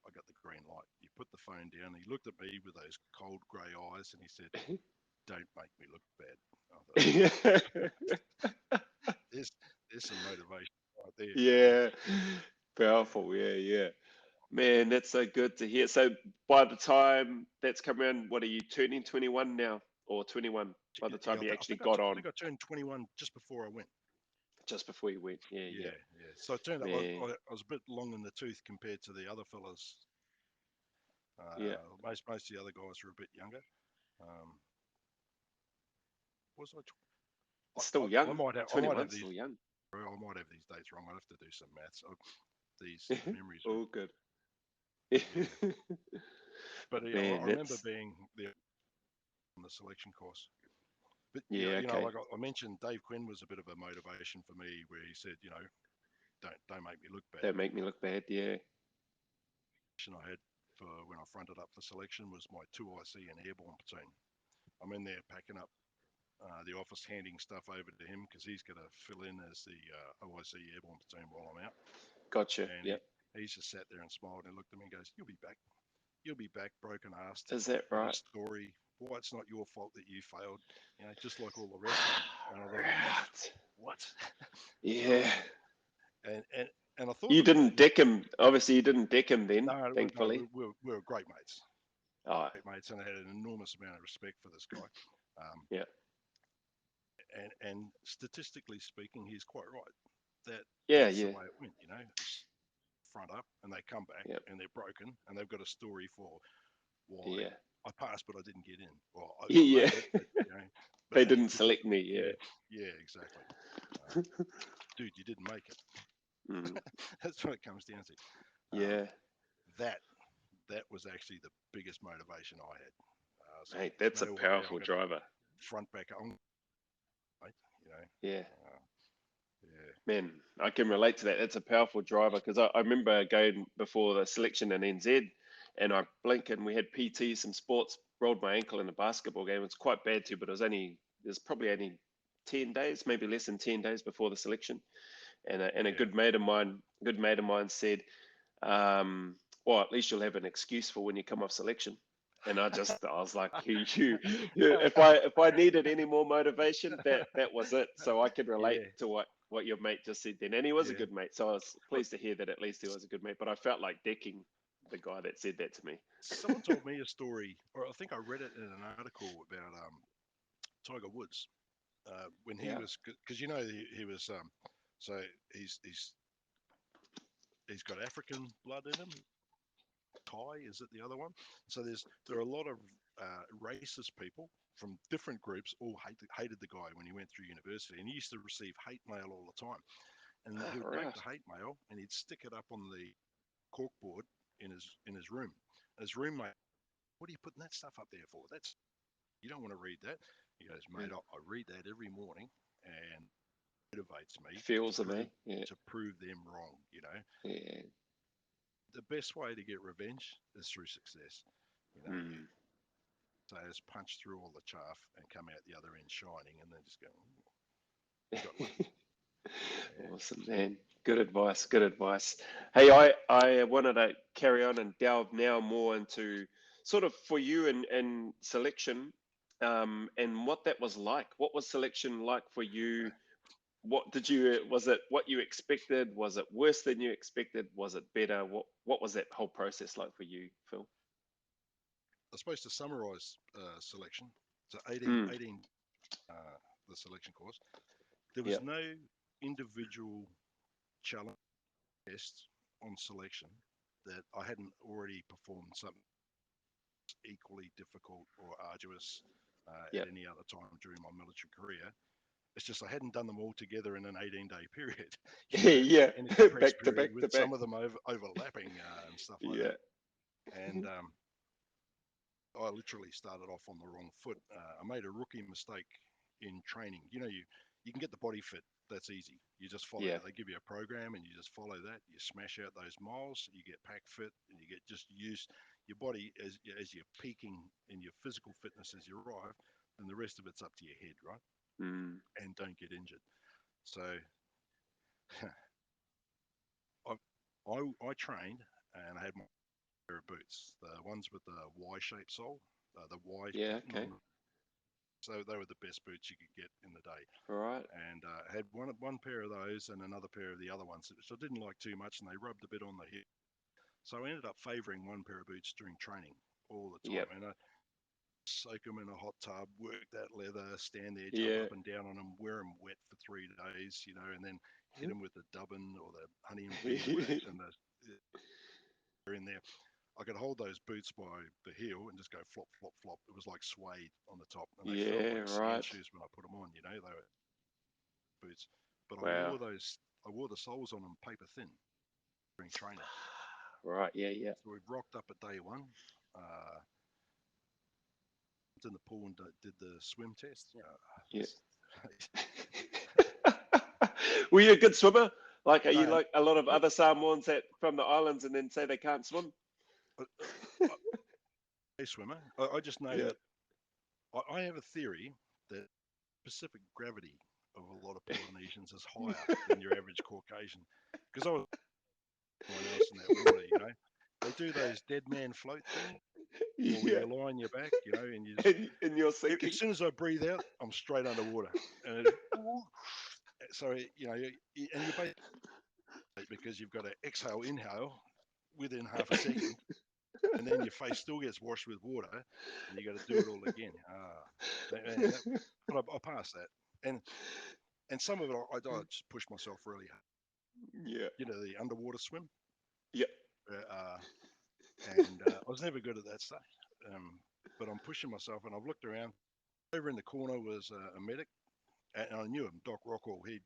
I got the green light." He put the phone down. He looked at me with those cold grey eyes and he said, "Don't make me look bad." I thought, there's some motivation right there. Yeah. Powerful. Yeah. Man, that's so good to hear. So by the time that's come around, what are you turning 21 now, or 21 by the time you actually got I on? think I turned 21 just before I went. Just before you went. Yeah, Yeah, yeah. yeah. So I turned up. Man, I was a bit long in the tooth compared to the other fellas. yeah. Most of the other guys were a bit younger. Um, was I? Still I young. might have. I might 21, have these. still young. I might have these dates wrong. I'll have to do some maths. These memories are. All good. Yeah. But yeah, Man, I remember that's being there on the selection course. But yeah, you know, okay. like I mentioned, Dave Quinn was a bit of a motivation for me, where he said, you know, don't make me look bad. Don't make me look bad. Yeah. I had for when I fronted up for selection was my 2IC and airborne platoon. I'm in there packing up the office, handing stuff over to him because he's going to fill in as the OIC airborne platoon while I'm out. Gotcha. And Yep. he's just sat there and smiled and looked at me and goes, "You'll be back. You'll be back, broken assed Is that with a right? story. Why it's not your fault that you failed, you know, just like all the rest of them." And I thought, Right. what? Yeah. and, and and I thought You of that. didn't deck him. Obviously, you didn't deck him then, No, thankfully. we were great mates. Oh, Great mates, and I had an enormous amount of respect for this guy. yeah. And statistically speaking, he's quite right. Yeah, That's the yeah. way it went, you know. Front up, and they come back, Yep. and they're broken, and they've got a story for why Yeah. I passed, but I didn't get in. Well, I Yeah. made it, but, you know, but They hey, didn't select me. yeah, Yeah. yeah, exactly. Dude, you didn't make it. Mm, That's what it comes down to. yeah. That that was actually the biggest motivation I had. So Mate, there's that's a no way I'm powerful going to driver. front back on, right? You know, Yeah. yeah, Man, I can relate to that. That's a powerful driver because I remember going before the selection in NZ and I blink and we had PT, some sports, rolled my ankle in a basketball game. It's quite bad too, but there's probably only 10 days, maybe less than 10 days before the selection. And a yeah. good mate of mine said, well, at least you'll have an excuse for when you come off selection. And I was like, if I needed any more motivation, that was it. So I can relate Yeah, to what your mate just said then. And he was a yeah. good mate. So I was Look, pleased to hear that at least he was a good mate. But I felt like decking the guy that said that to me. someone told me a story, or I think I read it in an article about Tiger Woods when he Yeah. was, because you know he was, so he's got African blood in him. Thai is it the other one? So there are a lot of racist people from different groups all hated the guy when he went through university, and he used to receive hate mail all the time. And he Oh, would take right. the hate mail and he'd stick it up on the corkboard in his room. And his roommate, "What are you putting that stuff up there for? That's You don't want to read that." He goes, "Mate, I read that every morning, and it motivates me Feels of me. Yeah. to prove them wrong. You know, Yeah. the best way to get revenge is through success. You know, Mm. so is punch through all the chaff and come out the other end shining, and then just go, you got one." Yeah, Awesome, man. Good advice. Good advice. Hey, I wanted to carry on and delve now more into sort of for you and selection, and what that was like. What was selection like for you? Was it what you expected? Was it worse than you expected? Was it better? What was that whole process like for you, Phil? I suppose to summarise selection, so 18, Mm, 18 the selection course, there was yep. no individual challenge test on selection that I hadn't already performed something equally difficult or arduous at Yep. any other time during my military career. It's just I hadn't done them all together in an 18-day period, Yeah. in a compressed Back to period back to with back. some of them overlapping and stuff like Yeah. that. And I literally started off on the wrong foot. I made a rookie mistake in training. You know, you can get the body fit. That's easy. You just follow. Yeah. They give you a program, and you just follow that. You smash out those miles. You get pack fit, and you get just used your body as you're peaking in your physical fitness as you arrive, and the rest of it's up to your head, right? Mm, And don't get injured. So I trained, and I had my pair of boots, the ones with the Y-shaped sole, the Y yeah. pattern Okay. on. So they were the best boots you could get in the day. All right. And I had one pair of those and another pair of the other ones, which I didn't like too much, and they rubbed a bit on the hip. So I ended up favouring one pair of boots during training all the time, Yep. and I soak them in a hot tub, work that leather, stand there, jump Yeah. up and down on them, wear them wet for 3 days, and then hit them with the dubbin or the honey and bee and the in there. I could hold those boots by the heel and just go flop, flop, flop. It was like suede on the top, and they felt Yeah, like sand right. shoes when I put them on. They were boots, but Wow. I wore the soles on them paper thin during training. Right. Yeah. Yeah. So we've rocked up at day one. In the pool and did the swim test. Yeah. Were you a good swimmer? Like, are you No, like a lot of other Samoans that from the islands and then say they can't swim? a swimmer. I just know Yeah. that I have a theory that specific gravity of a lot of Polynesians is higher than your average Caucasian. Because I was someone else in that water. They do those dead man float things, or where Yeah. you lie on your back, and you just, And you're sinking. as soon as I breathe out, I'm straight underwater. And so, and you basically, because you've got to exhale, inhale within half a second, and then your face still gets washed with water, and you got to do it all again. But I passed that, and some of it I just pushed myself really hard. Yeah. The underwater swim. Yeah. And I was never good at that stuff. But I'm pushing myself, and I've looked around. Over in the corner was a medic, and I knew him, Doc Rockwell. He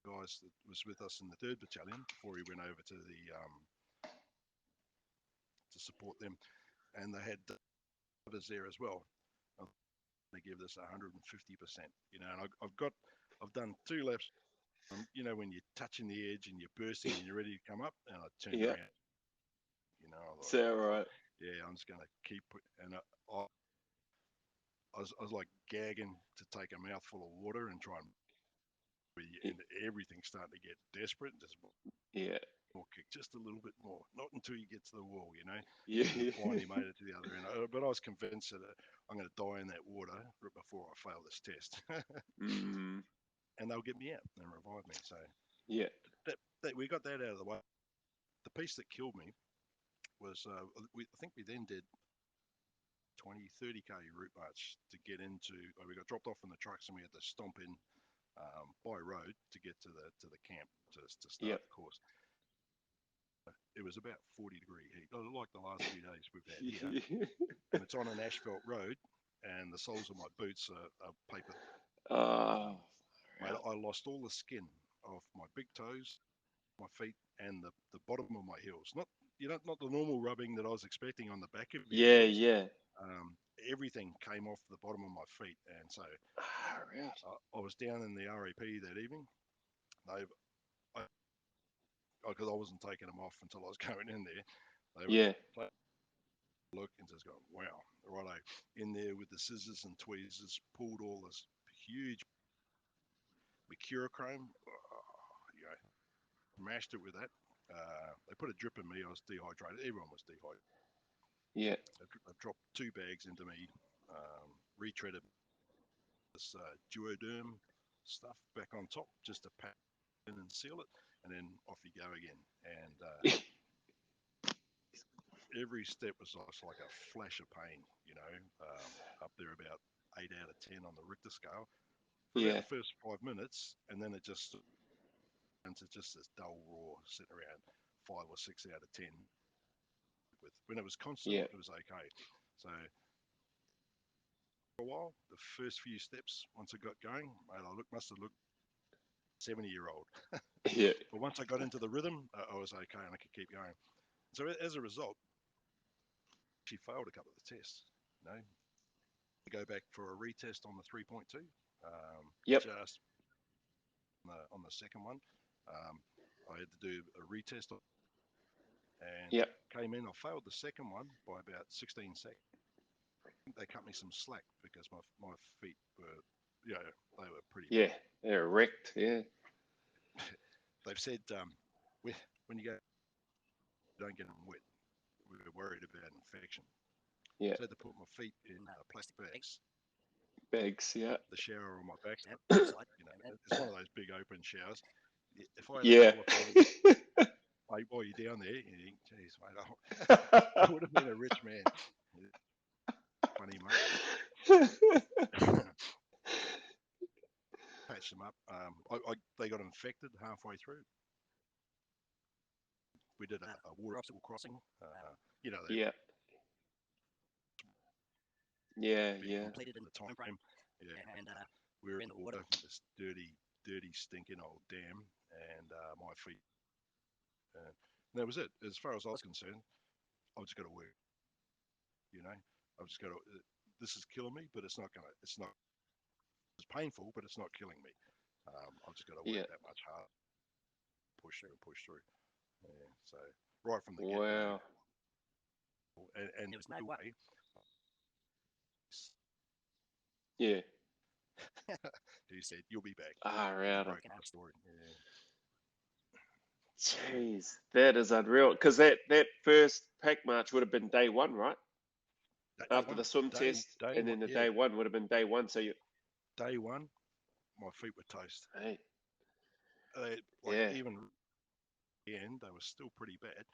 guys that was with us in the 3rd Battalion before he went over to to support them, and they had others there as well. They give this 150%, and I've done 2 laps. When you're touching the edge and you're bursting and you're ready to come up, and I turned Yeah. around. I Is that right? yeah, I'm just gonna keep. And I was like gagging to take a mouthful of water and try and everything's starting to get desperate. Just Yeah. more kick, just a little bit more. Not until you get to the wall, Yeah. And finally made it to the other end. But I was convinced that I'm going to die in that water before I fail this test. Mm. And they'll get me out and revive me. So Yeah. that we got that out of the way. The piece that killed me was I think we then did 20-30k route march to get into. We got dropped off in the trucks and we had to stomp in by road to get to the camp to start Yep. the course. It was about 40-degree heat, like the last few days we've had here. And it's on an asphalt road, and the soles of my boots are paper. Oh, Mate, I lost all the skin off my big toes, my feet, and the bottom of my heels. Not the normal rubbing that I was expecting on the back of your yeah, heels. yeah. Everything came off the bottom of my feet, and so Right. I was down in the RAP that evening. Because I wasn't taking them off until I was going in there. They were Yeah. look and just going, wow, righto, in there with the scissors and tweezers, pulled all this huge mercurochrome, mashed it with that. They put a drip in me. I was dehydrated. Everyone was dehydrated. Yeah. I dropped 2 bags into me, retreaded this duoderm stuff back on top just to pack in and seal it, and then off you go again. And every step was like a flash of pain, up there about 8 out of 10 on the Richter scale for about Yeah. the first 5 minutes, and then it just into just this dull roar sitting around 5 or 6 out of 10. When it was constant, Yeah. it was okay. So for a while, the first few steps, once I got going, mate, must have looked 70-year-old. Yeah. But once I got into the rhythm, I was okay and I could keep going. So as a result, she failed a couple of the tests. To go back for a retest on the 3.2. Yep. Just on the second one, I had to do a retest and Yep. came in. I failed the second one by about 16 seconds. They cut me some slack because my feet were, they were pretty. Yeah. They're wrecked. Yeah. They've said when you go, don't get them wet. We're worried about infection. Yeah. So I had to put my feet in plastic bags. Bags. Yeah. The shower on my back. Yep. It's one of those big open showers. If I had Yeah. Like, while you're down there, you think, geez, mate, I would have been a rich man. Funny, mate. Patched them up. They got infected halfway through. We did a water obstacle crossing. You know, Yeah. Yeah, yeah. completed in the time frame. Yeah. And We were in the water, this dirty, stinking old dam, and my feet. And that was it. As far as I was concerned, I just got to work. You know, I've just got to. This is killing me, but it's not gonna. It's not. It's painful, but it's not killing me. I've just got to work Yeah. that much hard, push through and push through. Yeah. So right from the get Wow. go, and there was no way. Yeah. He said, "You'll be back." Right. Broke the story. Yeah. Jeez, that is unreal. Because that first pack march would have been day one, right? After the swim test, and then the yeah, day one would have been day one. So you, day one, my feet were toast. hey, Like yeah, even the end, they were still pretty bad.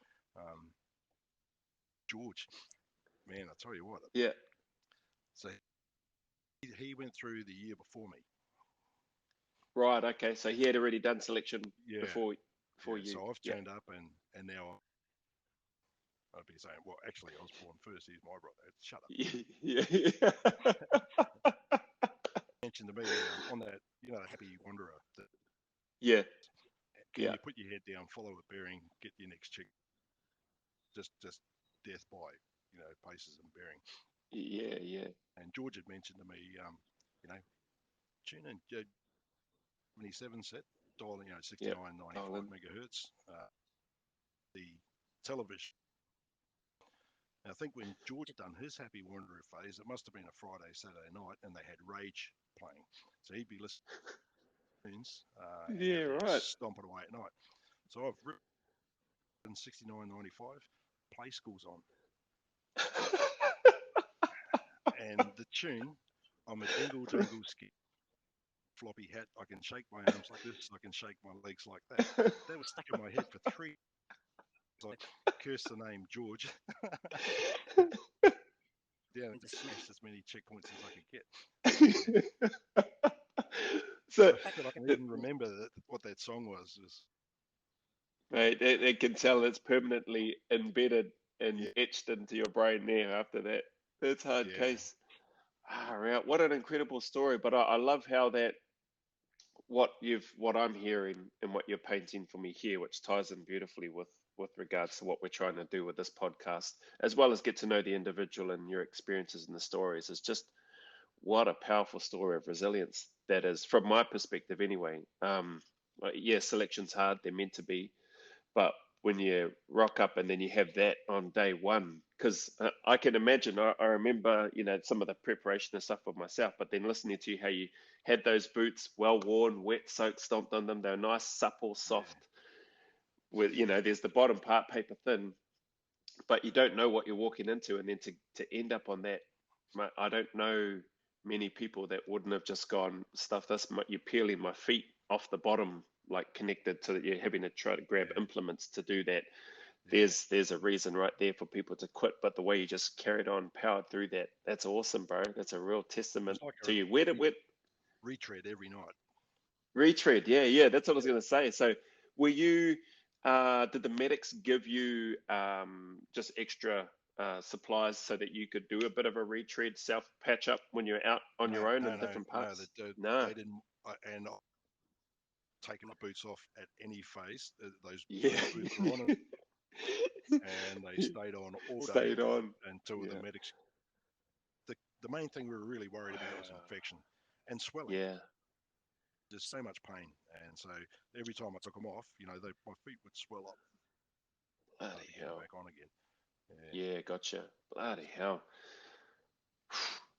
George, man, I tell you what. yeah, So he went through the year before me. right, okay. So he had already done selection Yeah, before yeah. you. So I've Yeah, turned up, and now I'd be saying, well, actually, I was born first. He's my brother. Shut up. yeah, Mentioned to me on that, the Happy Wanderer. yeah, Can yeah, you put your head down, follow a bearing, get your next chick? Just death by paces and bearing. yeah, yeah. And George had mentioned to me, tune in 77 set, dial 69.95 megahertz. The television. And I think when George had done his Happy Wanderer phase, it must have been a Friday, Saturday night, and they had Rage playing. So he'd be listening and Yeah, out there right. stomping away at night. So I've written 69.95, Play School's on. And the tune, I'm a dingle dangle ski floppy hat. I can shake my arms like this. I can shake my legs like that. That was stuck in my head for 3. So I cursed the name George down and just smashed as many checkpoints as I could get. So the fact that I can even remember what that song was is. Right, they can tell it's permanently embedded and Yeah, etched into your brain there after that. That's hard yeah, case. Right. What an incredible story. But I love how that what I'm hearing and what you're painting for me here, which ties in beautifully with regards to what we're trying to do with this podcast, as well as get to know the individual and your experiences and the stories, is just what a powerful story of resilience that is, from my perspective anyway. Yeah, selection's hard, they're meant to be, but when you rock up and then you have that on day one, because I can imagine, I remember, some of the preparation and stuff for myself, but then listening to you, how you had those boots well worn, wet, soaked, stomped on them. They're nice, supple, soft, with, there's the bottom part paper thin, but you don't know what you're walking into. And then to end up on that, I don't know many people that wouldn't have just gone, stuff this, you're peeling my feet off the bottom, like connected to that, you're having to try to grab yeah, implements to do that. yeah. There's a reason right there for people to quit, but the way you just carried on, powered through that, that's awesome, bro. That's a real testament It's like to a you. Where retread every night. retread? Yeah, that's what I was going to say. So were you, did the medics give you just extra supplies so that you could do a bit of a retread, self patch up when you're out on No, your own no, in no, different no. parts? No. They didn't. And taking my boots off at any phase. Those Yeah. boots were on, and they stayed on all day Stayed on. until the Yeah. medics. The main thing we were really worried about was infection and swelling. Yeah. There's so much pain, and so every time I took them off, my feet would swell up. I had Bloody to get them hell. back on again. Yeah, gotcha. Bloody hell.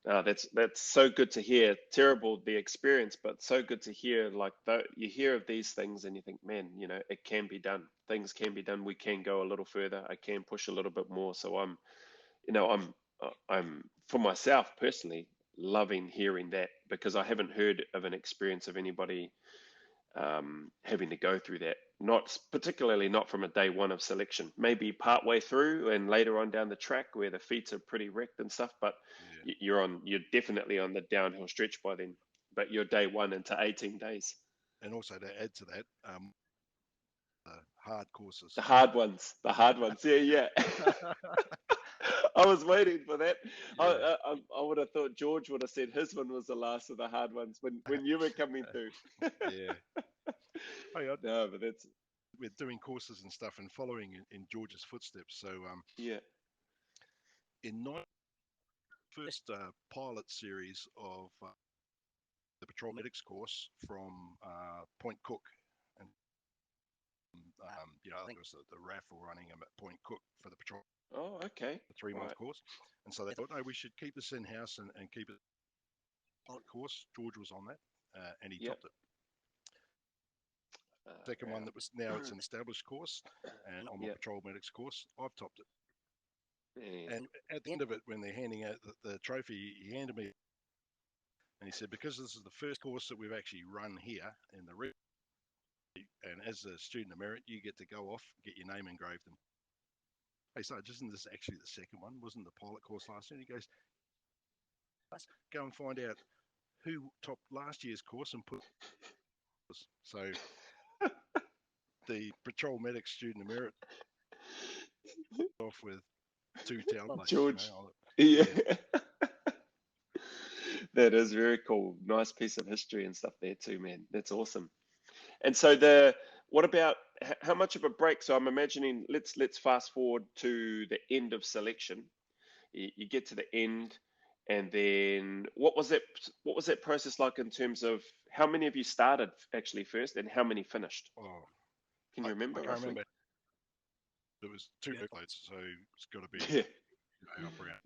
That's so good to hear. Terrible the experience, but so good to hear. Like you hear of these things and you think, man, it can be done. Things can be done. We can go a little further. I can push a little bit more. So I'm for myself personally loving hearing that, because I haven't heard of an experience of anybody having to go through that. Not particularly not from a day one of selection, maybe part way through and later on down the track where the feet are pretty wrecked and stuff. But Yeah. you're definitely on the downhill stretch by then. But you're day one into 18 days. And also to add to that, hard courses. The hard ones. The hard ones. Yeah, yeah. I was waiting for that. Yeah. I would have thought George would have said his one was the last of the hard ones when you were coming through. Yeah. Hey, No, but that's we're doing courses and stuff and following in George's footsteps. So yeah. in my first pilot series of the patrol medics course from Point Cook, and I think it was the raffle running them at Point Cook for the patrol, Oh, okay. the 3-month Right. course, and so they thought, no, we should keep this in house and keep it pilot course. George was on that, and he Yep. topped it. Second one Wow. that was now it's an established course, and on my Yep. patrol medics course, I've topped it. Yeah. And at the end of it, when they're handing out the trophy, he handed me, and he said, because this is the first course that we've actually run here in the region, and as a student of merit, you get to go off, get your name engraved. And hey, so isn't this actually the second one? Wasn't the pilot course last year? And he goes, let's go and find out who topped last year's course and put this. So the patrol medic student of merit off with 2 tailplates. George. Yeah. That is very cool. Nice piece of history and stuff there too, man. That's awesome. And so what about how much of a break? So I'm imagining let's fast forward to the end of selection. You get to the end, and then what was that process like in terms of how many of you started actually first and how many finished? Oh, Can you remember I can't roughly? remember. There was 2 tailplates, so it's got to be Yeah. up around.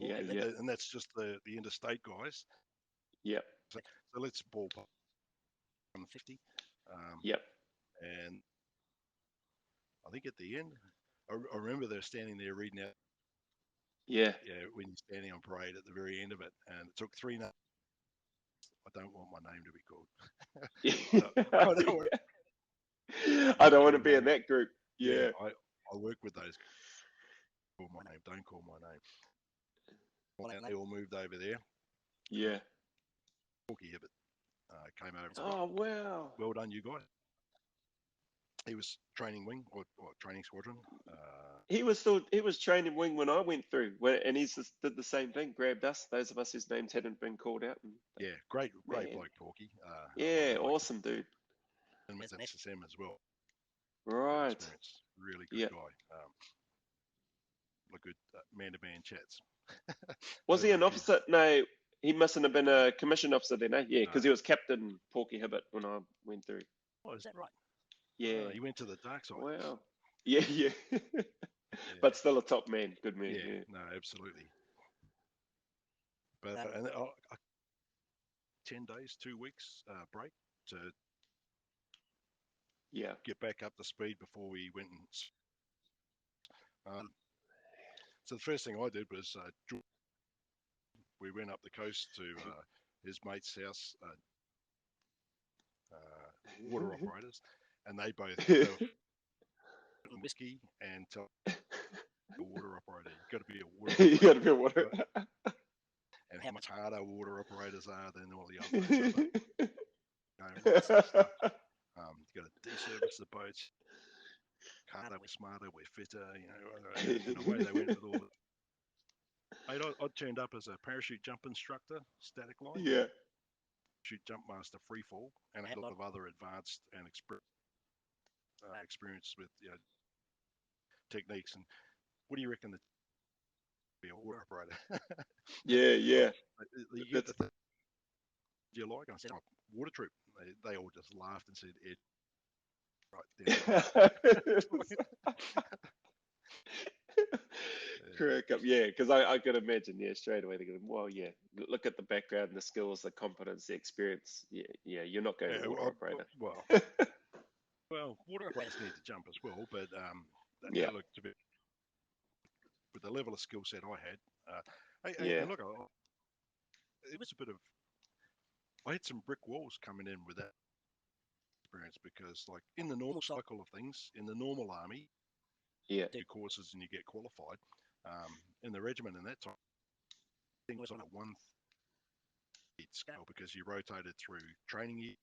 Yeah, And, yeah, and that's just the interstate guys. yep, So let's ballpark 150. yep, And I think at the end, I remember they're standing there reading out, yeah. when you're standing on parade at the very end of it. And it took 3 names. I don't want my name to be called. I don't want to be in that group. Yeah, Yeah, I work with those. Call my name. Don't call my name. And they all moved over there. yeah. Porky Hibbert came over. Oh, wow. Well done, you guys. He was training wing or training squadron. He was training wing when I went through, and he's just did the same thing. Grabbed us, those of us whose names hadn't been called out. And, Yeah, great man, bloke, Porky. yeah, awesome dude. And with SSM as well. Right. Experience. Really good Yeah. guy. A good man-to-man chats. Was he Over an a few- officer? No, he mustn't have been a commissioned officer then, eh? Yeah, because No. he was Captain Porky Hibbert when I went through. Oh, is that right? Yeah. He went to the dark side. Wow. Yeah, yeah. But still a top man. Good man. Yeah, Yeah. no, absolutely. But 10 days, 2 weeks break to Yeah. get back up to speed before we went and. So the first thing I did was we went up the coast to his mate's house, water operators, and they both whiskey and tell a water operator, you've got to be a water operator. You got to be a water. And how much harder water operators are than all the other stuff. You've got to deservice the boats. Harder, we're smarter, we're fitter, and away they went with all the. Mate, I turned up as a parachute jump instructor, static line. Yeah. Parachute jump master free fall, and a lot of other advanced and experience with techniques. And what do you reckon be a water operator? Yeah, yeah. You get the thing you like? I said, oh, water troop. They all just laughed and said, Ed, right Crack up, yeah, because I could imagine, yeah, straight away they're going, well, yeah, look at the background, the skills, the competence, the experience. Yeah, you're not going to water operator. Well, water operators need to jump as well, but yeah, look, with the level of skill set I had, yeah, and look, it was a bit of I had some brick walls coming in with that experience because, like, in the normal cycle of things, in the normal army, Yeah. you do courses and you get qualified. In the regiment in that time, thing was on a 1 scale because you rotated through training year,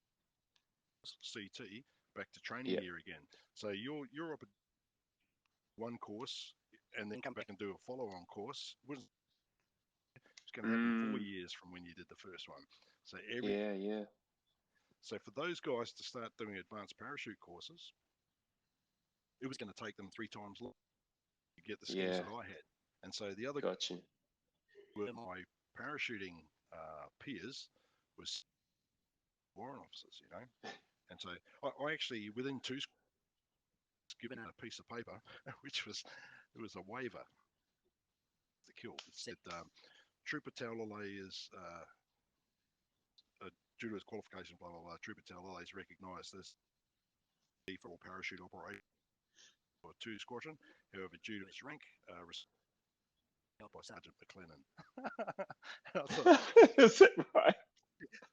CT, back to training Yeah. year again. So you're up at one course and then come back and do a follow-on course. It's going to happen 4 years from when you did the first one. So Yeah. So for those guys to start doing advanced parachute courses, it was going to take them 3 times longer to get the skills Yeah. that I had. And so the other Gotcha. were my parachuting peers was warrant officers, you know. And so I actually, within 2 given out a piece of paper, which was, it was a waiver to kill. It said, Trooper Taulelei is, due to his qualification, blah, blah, blah, Trooper Taulelei is recognised as for all parachute operator for 2 Squadron. However, due to his rank, by Sergeant McLennan. I thought, Is that right?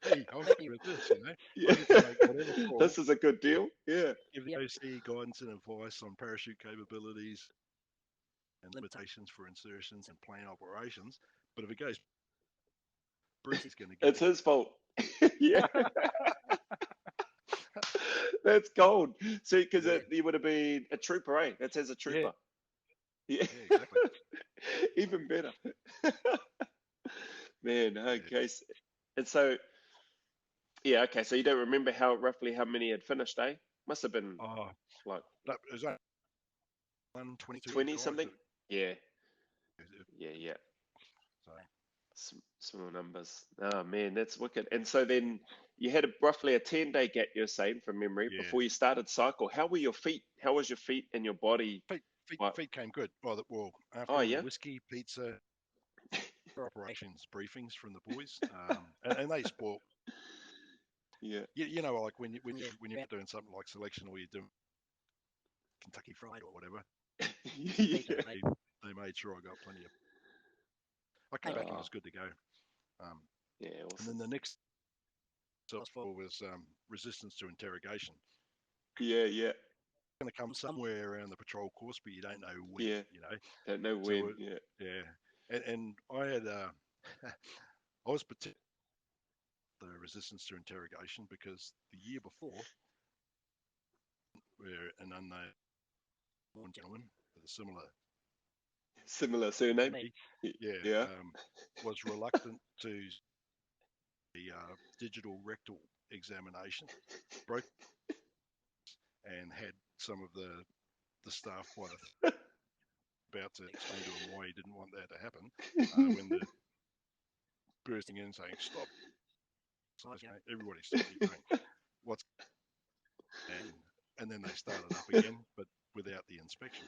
hey, I'm happy with this, you know. Yeah. I get to make whatever call, This is a good deal. Yeah. give the OC guidance and advice on parachute capabilities and limitations for insertions and plane operations. But if it goes, Bruce is going to get It's his fault. Yeah. That's gold. See, because you would have been a trooper, eh? That says a trooper. Yeah. exactly. Even better. Man, okay. And so, yeah, okay. So you don't remember roughly how many had finished, eh? Must have been like That was that 122 20 something. Yeah. So Small numbers. Oh man, that's wicked. And so then you had roughly a 10-day gap, you're saying, from memory, before you started cycle. How were your feet? How was your feet and your body? feet came good. Well, after all the whiskey, pizza, operations briefings from the boys, and they spoke. Yeah. You know, like when you're doing something like selection or you're doing Kentucky Fried or whatever, Yeah. they made sure I got plenty of. I came back and was good to go. Yeah. And Awesome. then the next was resistance to interrogation. Yeah. Going to come somewhere around the patrol course, but you don't know when. Yeah. You know, Don't know so when. and I had I was particular the resistance to interrogation because the year before, where an unknown gentleman with a Similar surname. Yeah. Was reluctant to the digital rectal examination, broke and had some of the staff by the about to explain to him why he didn't want that to happen. When the bursting in saying stop, everybody stop, keep going. What's and then they started up again, but without the inspection.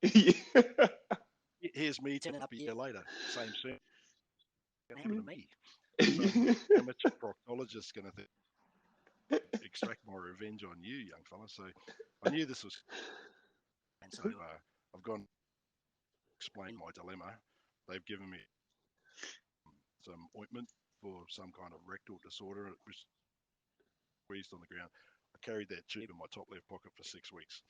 Yeah. Here's me turning up a year later, same thing. What happened to me? Some amateur proctologist going to extract my revenge on you, young fella. So I knew this was, and so I've gone to explain my dilemma. They've given me some ointment for some kind of rectal disorder. It was squeezed on the ground. I carried that tube in my top left pocket for 6 weeks.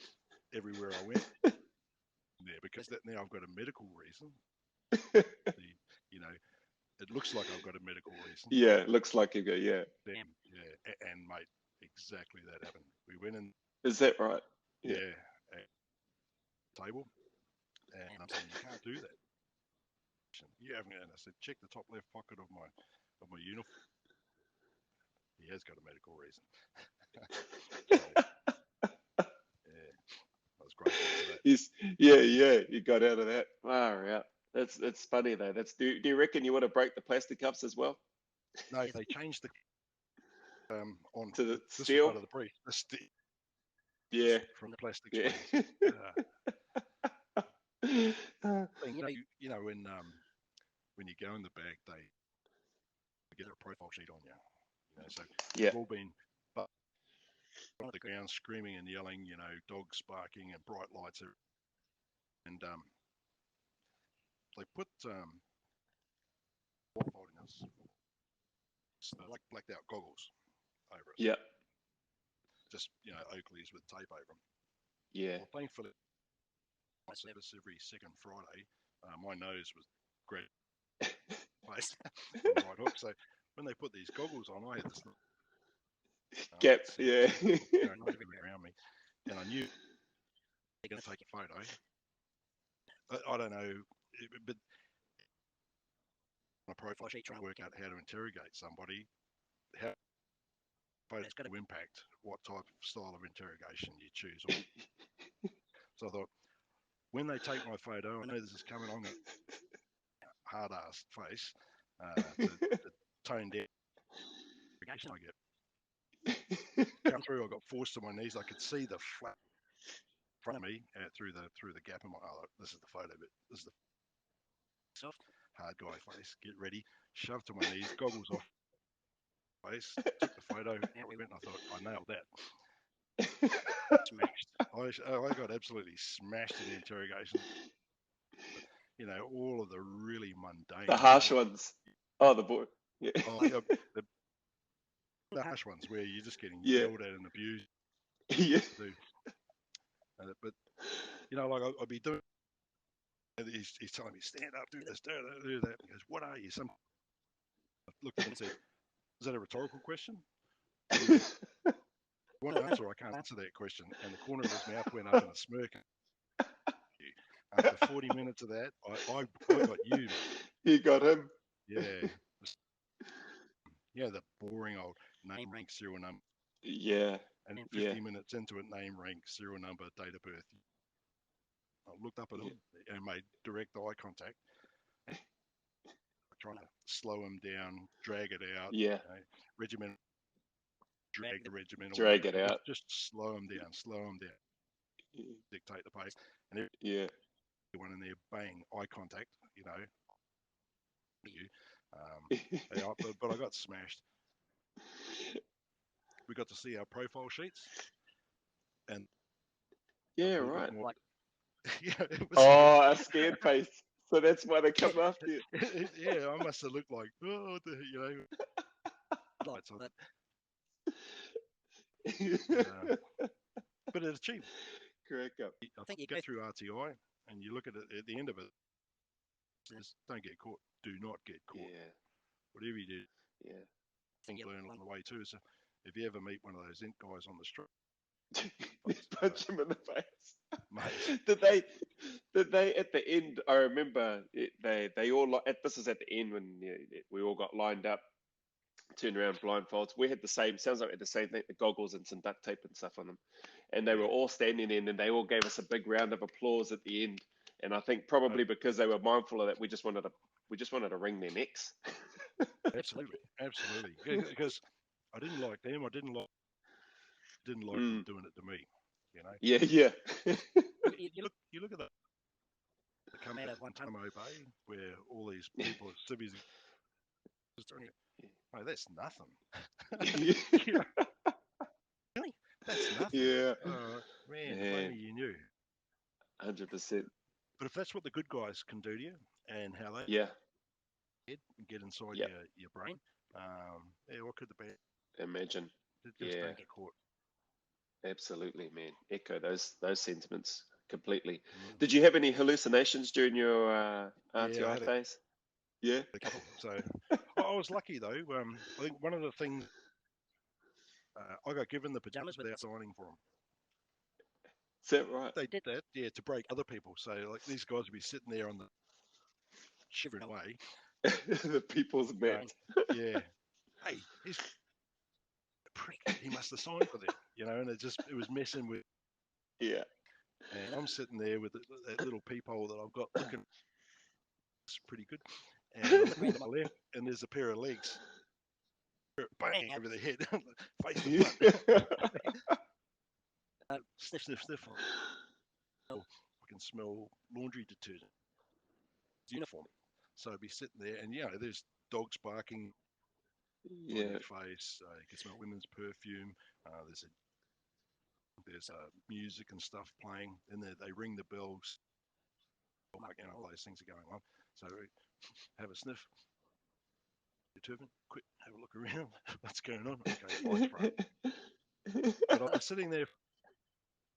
Everywhere I went, there, because now I've got a medical reason. You know, it looks like I've got a medical reason. Yeah, it looks like you go. Yeah. And mate, exactly that happened. We went in. Is that right? Yeah. Table, and I'm saying you can't do that. You haven't. And I said, check the top left pocket of my uniform. He has got a medical reason. I was grateful for that. Yeah, you got out of that. Far out. That's funny though. Do you reckon you would have broke the plastic cups as well? No, they changed the on to the this steel. part of the brief. The Yeah, from the plastic yeah. You know when you go in the bag, they get a profile sheet on you. You know, so we've all been on the ground screaming and yelling. You know, dogs barking and bright lights, and they put holding us like blacked out goggles over it. Yeah. Just, Oakleys with tape over them. Yeah. Well, thankfully, my service every second Friday, my nose was great place on the right hook. So when they put these goggles on, I had this Gap. Yeah. around me, and I knew they're going to take a photo. I don't know, but on a profile sheet trying to work out how to interrogate somebody, how photos going to impact what type of style of interrogation you choose. So I thought, when they take my photo, I know this is coming on a hard-ass face to tone down the interrogation I get. Come through, I got forced to my knees. I could see the flat front of me through the gap in my. Oh, this is the photo bit. This is the soft hard guy face. Get ready. Shoved to my knees. Goggles off. Face. Took the photo. Out we went. And I thought I nailed that. Smashed. I got absolutely smashed in the interrogation. All of the really mundane. The harsh ones. Oh, the boy. Yeah. Oh, yeah, the harsh ones where you're just getting yelled at and abused. Yeah. But like I'd be doing. He's telling me, stand up, do this, do that. He goes, what are you? I looked at him and said, is that a rhetorical question? One answer, I can't answer that question. And the corner of his mouth went up in a smirk. After 40 minutes of that, I got you. You got him. Yeah. The boring old name, rank, serial number. Yeah. And 50 minutes into it, name, rank, serial number, date of birth. I looked up at him and made direct eye contact, trying to slow him down, drag it out. Yeah. Regiment, drag the regiment. Drag it out. Just slow him down. Yeah. Dictate the pace. And everyone in there, bang, eye contact, but I got smashed. We got to see our profile sheets. And right. It was a scared face. So that's why they come after you. I must have looked like, lights on that. But it achieved. Crack up. I think you go through RTI and you look at it at the end of it. Says, don't get caught. Do not get caught. Yeah. Whatever you do. Yeah. I think you learn along the way too. So if you ever meet one of those int guys on the street, punch him in the face. Mate. Did they at the end? I remember they all this is at the end when we all got lined up, turned around blindfolds. We had the same. Sounds like we had the same thing. The goggles and some duct tape and stuff on them, and they were all standing in, and they all gave us a big round of applause at the end. And I think probably because they were mindful of that, we just wanted to wring their necks. Absolutely. Yeah, because I didn't like them. I didn't like them doing it to me. Yeah. You look at that. Come out of one time Bay where all these people at civvies. Oh, that's nothing. Really? That's nothing. Yeah. Man, if only you knew. 100%. But if that's what the good guys can do to you, and how they get inside your brain, what could the bad imagine? Just don't get caught. Absolutely, man. Echo those sentiments completely. Did you have any hallucinations during your RTI phase? Yeah. A couple. So I was lucky though. I think one of the things I got given the pajamas without signing for them. Is that right? They did that, to break other people. So like these guys would be sitting there on the shivering away. The people's mat. Yeah. Hey, he's a prick. He must have signed for them, and it was messing with. Yeah. And I'm sitting there with that little peephole that I've got looking. It's pretty good. And I'm looking to my left, and there's a pair of legs. Bang over the head, face the butt. Sniff. I can smell laundry detergent. It's uniform. So I'd be sitting there, and there's dogs barking on your face. You can smell women's perfume. There's music and stuff playing, and they ring the bells. All those things are going on. So have a sniff. turban, quick, have a look around. What's going on? Okay, flight front. But I was sitting there,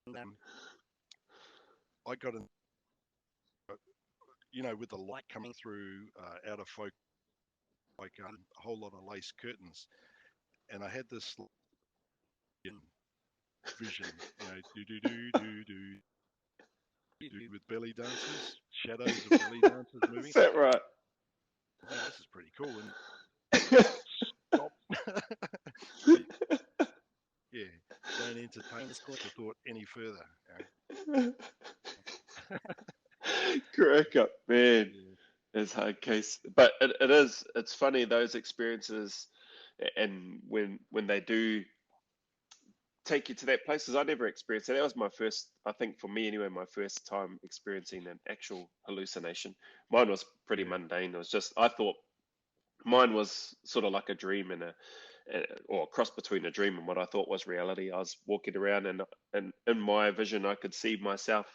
And, I got in, with the light coming through out of focus, like a whole lot of lace curtains. And I had this vision, with belly dancers, shadows of belly dancers moving. Is that right? Man, this is pretty cool. And stop. Yeah, don't entertain this course of thought any further. Crack up, man. Yeah. It's hard case, but it's funny those experiences, and when they do take you to that place, because I never experienced it. That was my first, I think for me anyway, my first time experiencing an actual hallucination. Mine was pretty Yeah. mundane. It was just, I thought mine was sort of like a dream or a cross between a dream and what I thought was reality. I was walking around, and in my vision I could see myself,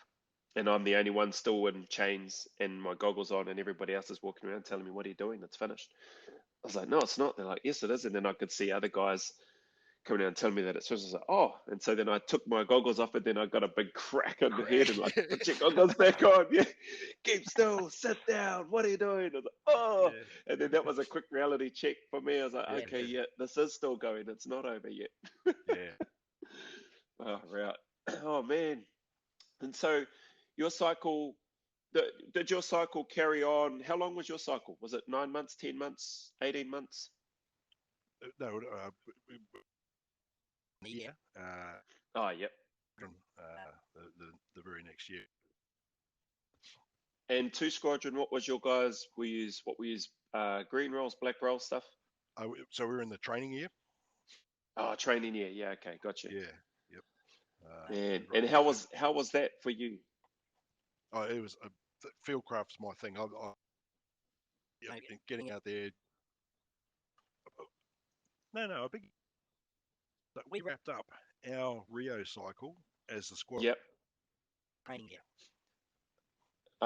and I'm the only one still in chains and my goggles on, and everybody else is walking around telling me, "What are you doing? It's finished." I was like, "No, it's not." They're like, "Yes, it is." And then I could see other guys coming down and telling me that it's finished. I was like, "Oh." And so then I took my goggles off, and then I got a big crack on the head and like, "Put your goggles back on." Yeah. "Keep still, sit down. What are you doing?" I was like, "Oh." Yeah. And then that was a quick reality check for me. I was like, Yeah. "Okay, yeah, this is still going. It's not over yet." Yeah. Oh, right. Oh man. And so your cycle, did your cycle carry on? How long was your cycle? Was it 9 months, 10 months, 18 months? No, yeah. Oh, yep. The very next year. And two squadron, what was your guys? What we use, green rolls, black rolls stuff? So we were in the training year. Oh, training year. Yeah, okay, gotcha. Yeah. Yep. And how was that for you? Oh, it was fieldcraft's my thing. Getting out there. No, I think that we wrapped up our Rio cycle as the squad. Yep. Training gear.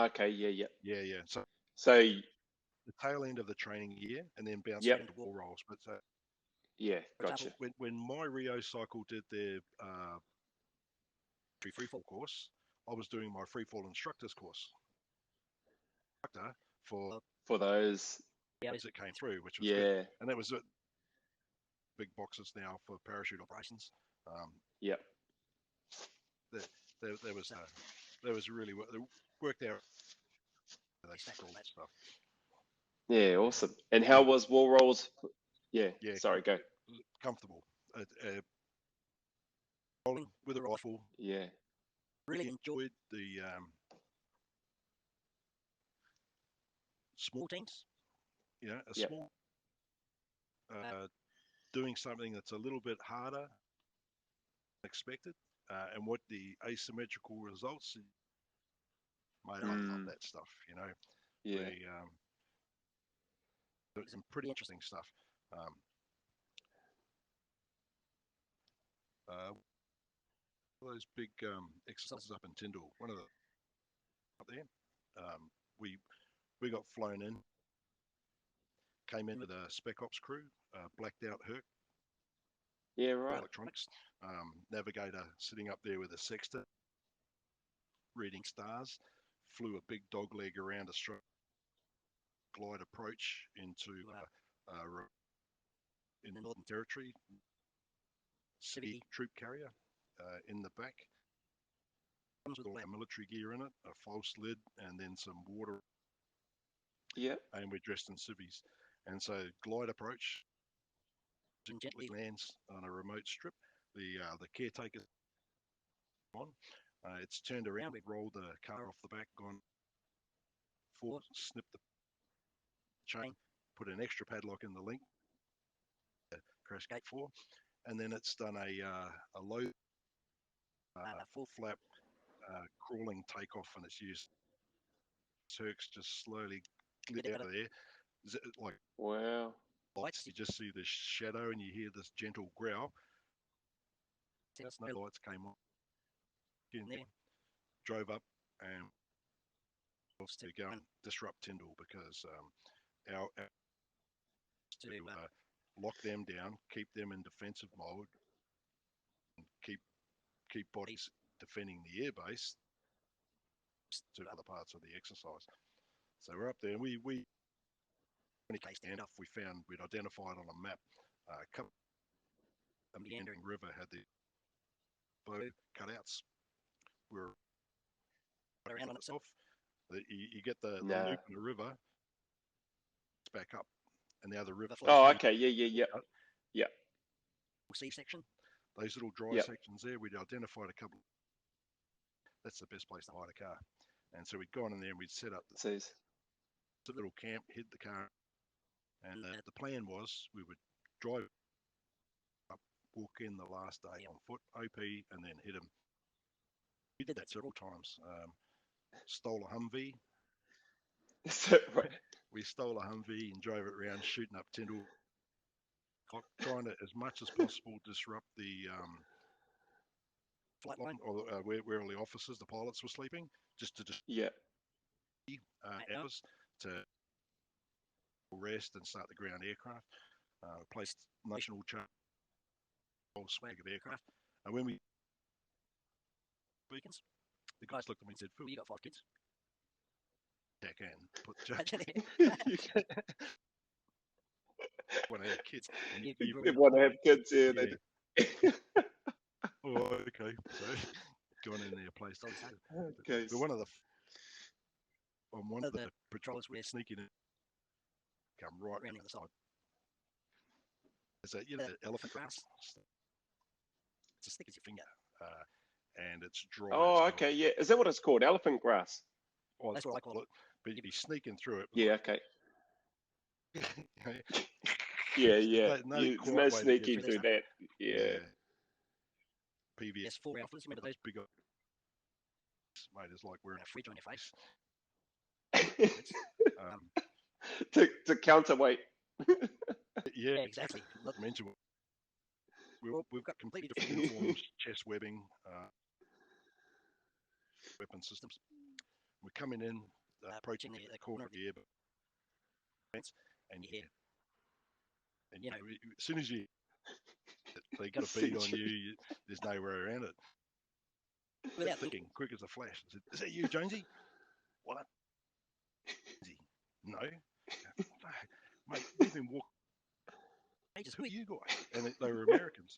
Okay, yeah. Yeah. So So, the tail end of the training year, and then bounce yep, into wall rolls. But yeah, For gotcha. example, when my Rio cycle did their freefall course, I was doing my freefall instructor's course. For For those, as it came through, which was good, yeah, and that was it. Big boxes now for parachute operations. yep. That was really worked out. They stacked all that stuff. Yeah, awesome. And how was wall rolls? Yeah, Yeah, sorry, go. comfortable. Rolling with a rifle. Yeah, really Enjoyed the small teams. a yep, small doing something that's a little bit harder than expected, and what the asymmetrical results. Mate, I love that stuff. yeah, Some pretty interesting stuff. Those big exercises up in Tyndall, one of the up there, we got flown in, came in with a spec ops crew, blacked out Herc, yeah, right. electronics, navigator sitting up there with a sextant, reading stars, flew a big dog leg around a glide approach into in the Northern Territory, city troop carrier in the back. Comes with all our military gear in it, a false lid, and then some water. Yep, And we're dressed in civvies. And so glide approach, gently lands on a remote strip. The caretaker on. It's turned around. We rolled the car off the back, gone forward, snipped the chain, put an extra padlock in the link, crash gate 4, and then it's done a low full flap crawling takeoff, and it's used Turks just slowly glide out of there. Like wow. lights, you just see this shadow and you hear this gentle growl. No lights came on. In there, drove up and to go and disrupt Tyndall because our to lock them down, keep them in defensive mode, and keep bodies defending the airbase to other parts of the exercise. So we're up there, and we when it came standoff, we'd identified on a map a couple of meandering river had the bow cutouts. We're around on itself. You get the loop in the river, it's back up, and now the river flows. Oh, okay, yeah. C section. Those little dry sections there, we'd identified a couple. That's the best place to hide a car. And so we'd gone in there and we'd set up the little camp, hid the car. And the plan was we would drive up, walk in the last day on foot, OP, and then hit them. We did that several times. Stole a Humvee. Is that right? We stole a Humvee and drove it around, shooting up Tyndall, trying to, as much as possible, disrupt the flight line, or where all the officers, the pilots, were sleeping, just to hours to rest and start the ground aircraft. Placed national charge, whole swag of aircraft. And when we beacons, the guys looked at me and said, "Phil, you got 5 kids." Heck, and put want to have kids. They want to have kids, yeah. Oh, okay. So gone in there, placed. Okay. But one of the patrols we're sneaking in, come right around the other side. It's the elephant grass. It's as thick as your finger, and it's dry. Oh, okay, yeah. Is that what it's called? Elephant grass? Oh, that's what I call it. But you'd be sneaking through it. Yeah, okay. Yeah. No sneaking through that. Yeah. PVS 4 alphas, remember those big mate, it's like wearing a fridge on your face. To counterweight. Yeah, exactly. Not to mention, we've got completely different uniforms, chest webbing, weapon systems. We're coming in, approaching the corner of the air, and and as soon as they got a bead on you, there's no way around it. Without thinking, quick as a flash, I said, "Is that you, Jonesy?" "What?" "No." "Mate, we've been walking ages. Who are you guys?" And they were Americans.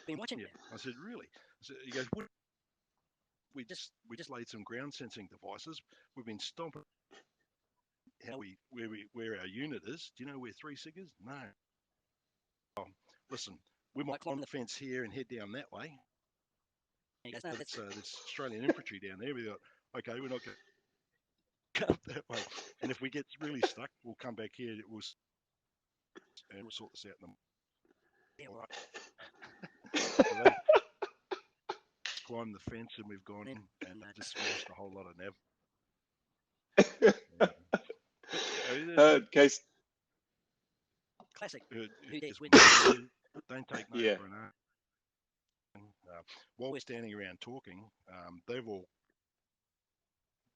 Been watching. Yeah. I said, "Really?" So he goes, "What? We just laid some ground sensing devices. We've been stomping where our unit is. Do you know where 3 SIG is?" "No." "Oh, listen, we might climb the fence here and head down that way. There's Australian infantry down there." We thought, okay, we're not going to come that way. And if we get really stuck, we'll come back here. We'll sort this out. Yeah, all right. So they climbed the fence and we've gone in and just smashed a whole lot of nav. Okay. Classic. Don't take no for an answer. While we're standing around talking, they've all,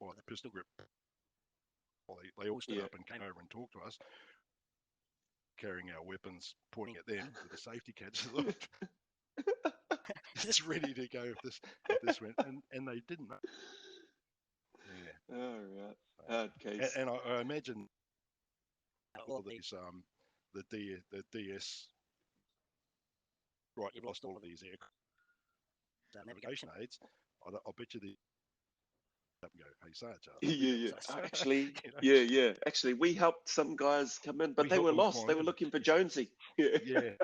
the pistol grip. They all stood up and came over and talked to us, carrying our weapons, pointing at them with the safety catches, just ready to go if this went, and they didn't. Yeah. All right. Okay. And I imagine all these the DS. Right, you've lost all of these navigation aids. I'll bet you up and go, "Hey, Sarge." Yeah. Actually, yeah. Actually, we helped some guys come in, but they were lost. They were looking for Jonesy. Yeah.